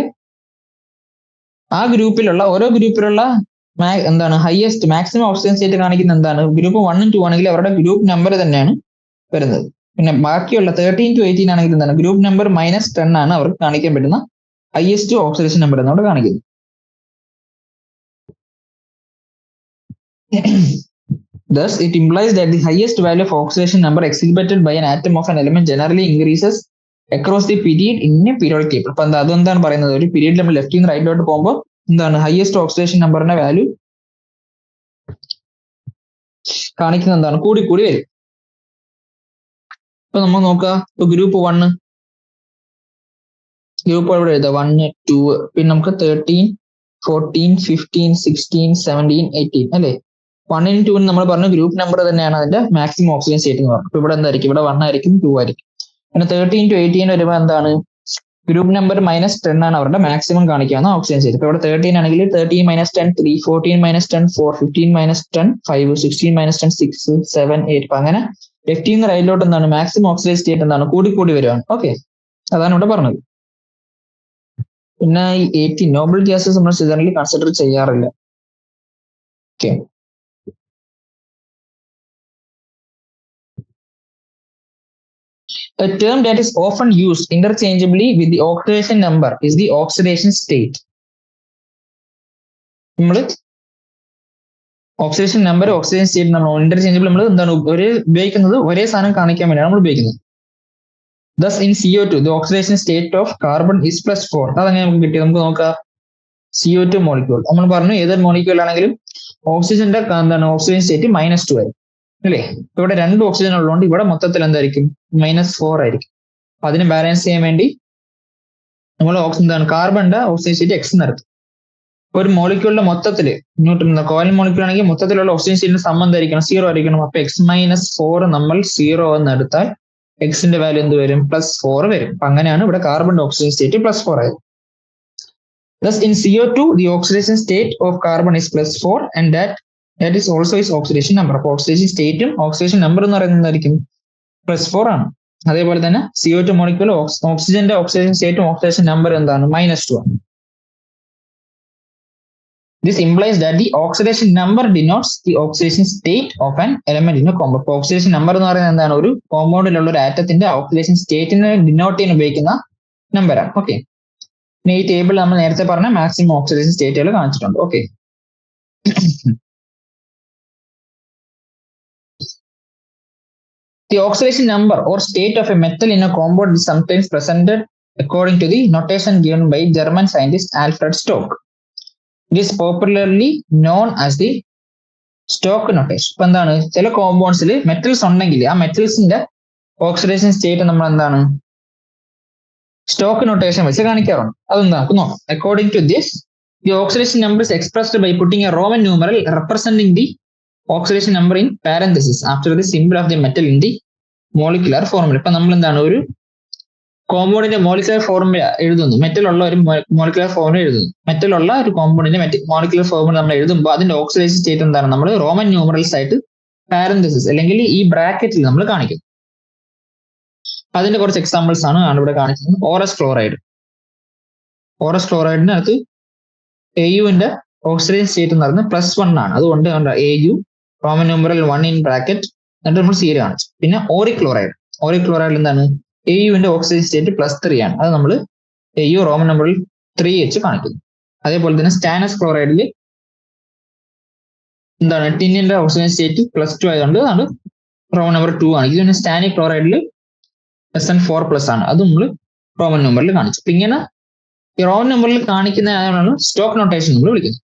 ആ ഗ്രൂപ്പിലുള്ള ഓരോ ഗ്രൂപ്പിലുള്ള എന്താണ് ഹയസ്റ്റ് മാക്സിമം ഓക്സിജൻ സ്റ്റേറ്റ് കാണിക്കുന്ന എന്താണ് ഗ്രൂപ്പ് 1ഉം 2 ആണെങ്കിൽ അവരുടെ ഗ്രൂപ്പ് നമ്പർ തന്നെയാണ് വരുന്നത്. പിന്നെ ബാക്കിയുള്ള 13 to 18 ആണെങ്കിൽ എന്താണ് ഗ്രൂപ്പ് നമ്പർ -10 ആണ് അവർക്ക് കാണിക്കാൻ പറ്റുന്ന ഹയസ്റ്റ് ഓക്സിഡേഷൻ നമ്പർ എന്നോട് കാണിക്കുന്നത്. Thus, it implies that the highest value of oxidation number exhibited by an atom of an element generally increases across the period in a periodic table. അപ്പൊ അതെന്താണ് പറയുന്നത് ഒരു പീരീഡിൽ നമ്മൾ ലെഫ്റ്റിൽ നിന്ന് റൈറ്റിലോട്ട് പോകുമ്പോൾ എന്താണ് ഹയസ്റ്റ് ഓക്സിഡേഷൻ നമ്പറിന്റെ വാല്യൂ കാണിക്കുന്ന എന്താണ് കൂടി കൂടി വരും. ഇപ്പൊ നമ്മൾ നോക്കുക, ഇപ്പൊ ഗ്രൂപ്പ് 1 ഗ്രൂപ്പ് ഇവിടെ എഴുതാം 1, 2 പിന്നെ നമുക്ക് 13, 14, 15, 16, 17, 18 അല്ലെ. 1നും 2നും നമ്മൾ പറഞ്ഞ ഗ്രൂപ്പ് നമ്പർ തന്നെയാണ് അതിന്റെ മാക്സിമം ഓക്സിജൻ സ്റ്റേറ്റ് എന്ന് പറഞ്ഞു. ഇപ്പൊ ഇവിടെ എന്തായിരിക്കും ഇവിടെ 1 ആയിരിക്കും 2 ആയിരിക്കും. പിന്നെ 13 to 18 വരുമ്പോൾ എന്താണ് ഗ്രൂപ്പ് നമ്പർ -10 ആണ് അവരുടെ മാക്സിമം കാണിക്കാവുന്ന ഓക്സിജൻ സ്റ്റേറ്റ്. ഇപ്പൊ ഇവിടെ 13 ആണെങ്കിൽ 13 - 10 3, 14 - 10 4, 15 - 10 5, 16 - 10 6, 7, 8. അപ്പൊ അങ്ങനെ 15 റൈറ്റിലോട്ട് എന്താണ് മാക്സിമം ഓക്സിജൻ സ്റ്റേറ്റ് എന്താണ് കൂടി വരികയാണ്. ഓക്കെ, അതാണ് ഇവിടെ പറഞ്ഞത്. പിന്നെ ഈ 18 നോബിൾ ഗ്യാസസ് നമ്മൾ ജനറലി കൺസിഡർ ചെയ്യാറില്ല. Okay, a term that is often used interchangeably with the oxidation number is the oxidation state. നമ്മൾ ഓക്സിഡേഷൻ നമ്പർ ഓക്സിജൻ സ്റ്റേറ്റ് നമ്മൾ ഇന്റർചേഞ്ചബിൾ നമ്മൾ എന്താണ് ഉപയോഗിക്കുന്നത് ഒരേ സാധനം കാണിക്കാൻ വേണ്ടിയാണ് നമ്മൾ ഉപയോഗിക്കുന്നത്. Thus in CO2 the oxidation state of carbon is +4. അതങ്ങനെ നമുക്ക് കിട്ടി. നമുക്ക് നോക്കാം CO2 മോളിക്യൂൾ നമ്മൾ പറഞ്ഞു ഏതൊരു മോളിക്യൂൾ ആണെങ്കിലും ഓക്സിജന്റെ എന്താണ് ഓക്സിജൻ സ്റ്റേറ്റ് -2 ആയിരിക്കും അല്ലേ. ഇവിടെ 2 ഓക്സിജൻ ഉള്ളതുകൊണ്ട് ഇവിടെ മൊത്തത്തിൽ എന്തായിരിക്കും -4 ആയിരിക്കും. അപ്പൊ അതിനെ ബാലൻസ് ചെയ്യാൻ വേണ്ടി നമ്മൾ എന്താണ് കാർബണിന്റെ ഓക്സിജൻ സ്റ്റേറ്റ് X നിർത്തും. ഒരു മോളിക്യൂളിന്റെ മൊത്തത്തില് കോവലന്റ് മോളിക്യൂൾ ആണെങ്കിൽ മൊത്തത്തിലുള്ള ഓക്സിജൻ സ്റ്റേറ്റിന്റെ സം എന്തായിരിക്കണം 0 ആയിരിക്കണം. അപ്പൊ X - 4 നമ്മൾ 0 എന്ന് എടുത്താൽ എക്സിന്റെ വാല്യൂ എന്ത് വരും +4 വരും. അപ്പൊ അങ്ങനെയാണ് ഇവിടെ കാർബണിന്റെ ഓക്സിജൻ സ്റ്റേറ്റ് +4 ആയത്. Thus in CO2 the oxidation state of carbon is +4 and that is also its oxidation number. അപ്പൊ ഓക്സിഡേഷൻ സ്റ്റേറ്റും ഓക്സിഡേഷൻ നമ്പർ എന്ന് പറയുന്നത് എന്തായിരിക്കും +4 ആണ്. അതേപോലെ തന്നെ CO2 മോളിക്യൂൾ ഓക്സിജന്റെ ഓക്സിഡേഷൻ സ്റ്റേറ്റും ഓക്സിഡേഷൻ നമ്പർ എന്താണ് -2 ആണ്. This implies that the oxidation number denotes the oxidation state of an element in a compound. Oxidation number എന്ന് പറയുന്നത് എന്താണ് ഒരു കോമ്പൗണ്ടിലുള്ള ഒരു ആറ്റത്തിന്റെ ഓക്സിഡേഷൻ സ്റ്റേറ്റിനെ ഡിനോട്ട് ചെയ്യാൻ ഉപയോഗിക്കുന്ന നമ്പറാണ്. ഓക്കെ, ഈ ടേബിൾ നമ്മൾ നേരത്തെ പറഞ്ഞ മാക്സിമം ഓക്സിഡേഷൻ സ്റ്റേറ്റുകൾ കാണിച്ചിട്ടുണ്ട്. Okay, the oxidation number or state of a metal in a compound is sometimes presented according to the notation given by German scientist Alfred Stock. It is popularly known as the Stock notation. ഇപ്പൊ എന്താണ് ചില കോമ്പൗണ്ട്സിൽ metals ഉണ്ടെങ്കിൽ ആ മെറ്റൽസിന്റെ oxidation state നമ്മൾ എന്താണ് stock notation വെച്ച് കാണിക്കാറുണ്ട്. അതെന്താ നോക്കാം. According to this the oxidation number is expressed by putting a Roman numeral representing the oxidation number in parenthesis after the symbol of the metal in the molecular formula. ഇപ്പൊ നമ്മൾ എന്താണ് ഒരു കോമ്പൗണ്ടിന്റെ molecular formula എഴുതുന്നു, metal ഉള്ള ഒരു molecular formula എഴുതുന്നു. Metal ഉള്ള ഒരു കോമ്പൗണ്ടിന്റെ മോളിക്കുലർ ഫോർമുല നമ്മൾ എഴുതുമ്പോൾ അതിന്റെ ഓക്സിഡേഷൻ സ്റ്റേറ്റ് എന്താണ് നമ്മൾ റോമൻ ന്യൂമറൽസ് ആയിട്ട് പാരന്തസിസ് അല്ലെങ്കിൽ ഈ ബ്രാക്കറ്റിൽ നമ്മൾ കാണിക്കും. അതിന്റെ കുറച്ച് എക്സാമ്പിൾസ് ആണ് ഇവിടെ കാണിക്കുന്നത്. ഓറസ് ക്ലോറൈഡിനകത്ത് AUവിന്റെ ഓക്സിഡേഷൻ സ്റ്റേറ്റ് എന്ന് പറയുന്നത് +1 ആണ്. അതുകൊണ്ട് AU Roman numeral 1 in bracket എന്നിട്ട് നമ്മൾ സീര കാണിച്ചു. പിന്നെ ഓറിക്ലോറൈഡ് എന്താണ് AUവിന്റെ ഓക്സിഡേഷൻ സ്റ്റേറ്റ് +3 ആണ്. അത് നമ്മൾ AU റോമൻ നമ്പറിൽ 3 വെച്ച് കാണിക്കുന്നു. അതേപോലെ തന്നെ സ്റ്റാനസ് ക്ലോറൈഡിൽ എന്താണ് ടിന്നിന്റെ ഓക്സിജൻ സ്റ്റേറ്റ് +2 ആയതുകൊണ്ട് അതാണ് റോമൻ നമ്പർ 2 ആണ്. ഇത് പിന്നെ സ്റ്റാനിക് ക്ലോറൈഡിൽ SN4+ ആണ്. അത് നമ്മൾ റോമൻ നമ്പറിൽ കാണിച്ചു. അപ്പൊ ഇങ്ങനെ ഈ റോമൻ നമ്പറിൽ കാണിക്കുന്നതാണ് സ്റ്റോക്ക് നൊട്ടേഷൻ നമ്മൾ വിളിക്കുന്നത്.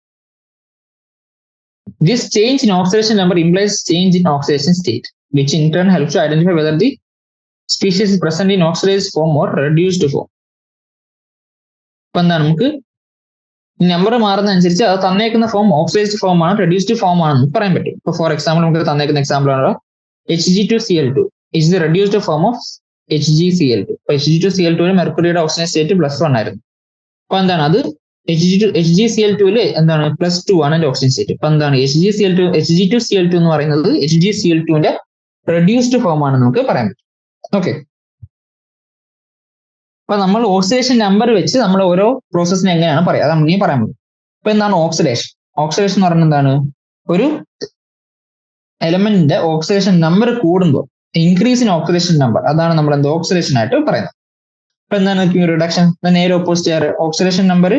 This change in oxidation number implies change in oxidation state, which in turn helps to identify whether the species is present in oxidized form or reduced form. അപ്പൊ എന്താണ് നമുക്ക് നമ്പർ മാറുന്ന അനുസരിച്ച് അത് തന്നേക്കുന്ന ഫോം ഓക്സിഡൈസ്ഡ് ഫോം ആണ് reduced form ആണെന്ന് പറയാൻ പറ്റും. ഇപ്പൊ ഫോർ എക്സാമ്പിൾ നമുക്ക് തന്നേക്കുന്ന എക്സാമ്പിൾ ആണ് Hg2Cl2 is the reduced form of HgCl2. അപ്പൊ Hg2Cl2 മെർക്കുറിയുടെ ഓക്സിജൻ സ്റ്റേറ്റ് +1 ആയിരുന്നു. അപ്പൊ എന്താണ് അത് HgCl2 എന്താണ് +2 ആണ് അതിന്റെ ഓക്സിജൻ സ്റ്റേറ്റ്. അപ്പൊ എന്താണ് Hg2Cl2 എന്ന് പറയുന്നത് HgCl2ന്റെ റെഡ്യൂസ്ഡ് ഫോം ആണ് നമുക്ക് പറയാൻ പറ്റും. ഓക്കെ, അപ്പൊ നമ്മൾ ഓക്സിഡേഷൻ നമ്പർ വെച്ച് നമ്മൾ ഓരോ പ്രോസസ്സിനെ എങ്ങനെയാണ് പറയാം അത് നമ്മൾ പറയാൻ പറ്റും. അപ്പൊ എന്താണ് ഓക്സിഡേഷൻ എന്ന് പറയുന്നത് എന്താണ് ഒരു എലമെന്റിന്റെ ഓക്സിഡേഷൻ നമ്പർ കൂടുമ്പോൾ ഇൻക്രീസ് ഇൻ ഓക്സിഡേഷൻ നമ്പർ, അതാണ് നമ്മൾ എന്ത് ഓക്സിഡേഷൻ ആയിട്ട് പറയുന്നത്. അപ്പൊ എന്താണ് റിഡക്ഷൻ നേരെ ഓപ്പോസിറ്റ് ചെയ്യാറ് ഓക്സിഡേഷൻ നമ്പർ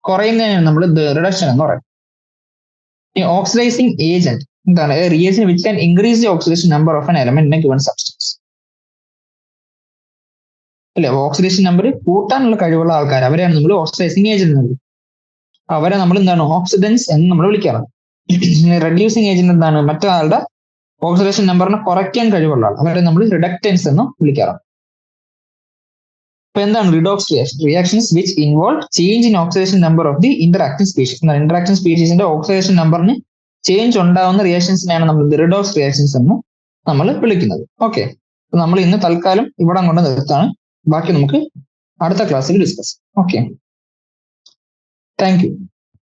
കുറയുന്നതിനാണ് നമ്മൾ റിഡക്ഷൻ എന്ന് പറയുന്നത്. ഈ ഓക്സിഡൈസിങ് ഏജന്റ് എന്താണ് reagent which can increase the oxidation number of an element in A given substance. അല്ലെ, ഓക്സിഡേഷൻ നമ്പർ കൂട്ടാനുള്ള കഴിവുള്ള ആൾക്കാർ അവരെയാണ് നമ്മൾ ഓക്സിഡൈസിങ് ഏജന്റ് എന്ന് വിളിക്കുന്നത്. അവരെ നമ്മൾ എന്താണ് ഓക്സിഡൻസ് എന്ന് നമ്മൾ വിളിക്കാറുണ്ട്. റെഡ്യൂസിങ് ഏജന്റ് എന്താണ് മറ്റൊരാളുടെ ഓക്സിഡേഷൻ നമ്പറിനെ കുറയ്ക്കാൻ കഴിവുള്ള ആൾ, അവരെ നമ്മൾ റിഡക്റ്റൻസ് എന്ന് വിളിക്കാറുണ്ട്. അപ്പൊ എന്താണ് redox reactions which involve change in oxidation number of the interacting species. Interacting സ്പീഷീസിന്റെ ഓക്സിഡേഷൻ നമ്പറിന് ചേഞ്ച് ഉണ്ടാവുന്ന റിയാക്ഷൻസിനെയാണ് നമ്മൾ റിഡോക്സ് റിയാക്ഷൻസ് എന്ന് നമ്മൾ വിളിക്കുന്നത്. ഓക്കെ, അപ്പൊ നമ്മൾ ഇന്ന് തൽക്കാലം ഇവിടെ കൊണ്ട് നിർത്താണ്. ബാക്കി നമുക്ക് അടുത്ത ക്ലാസ്സിൽ ഡിസ്കസ്. Okay, thank you.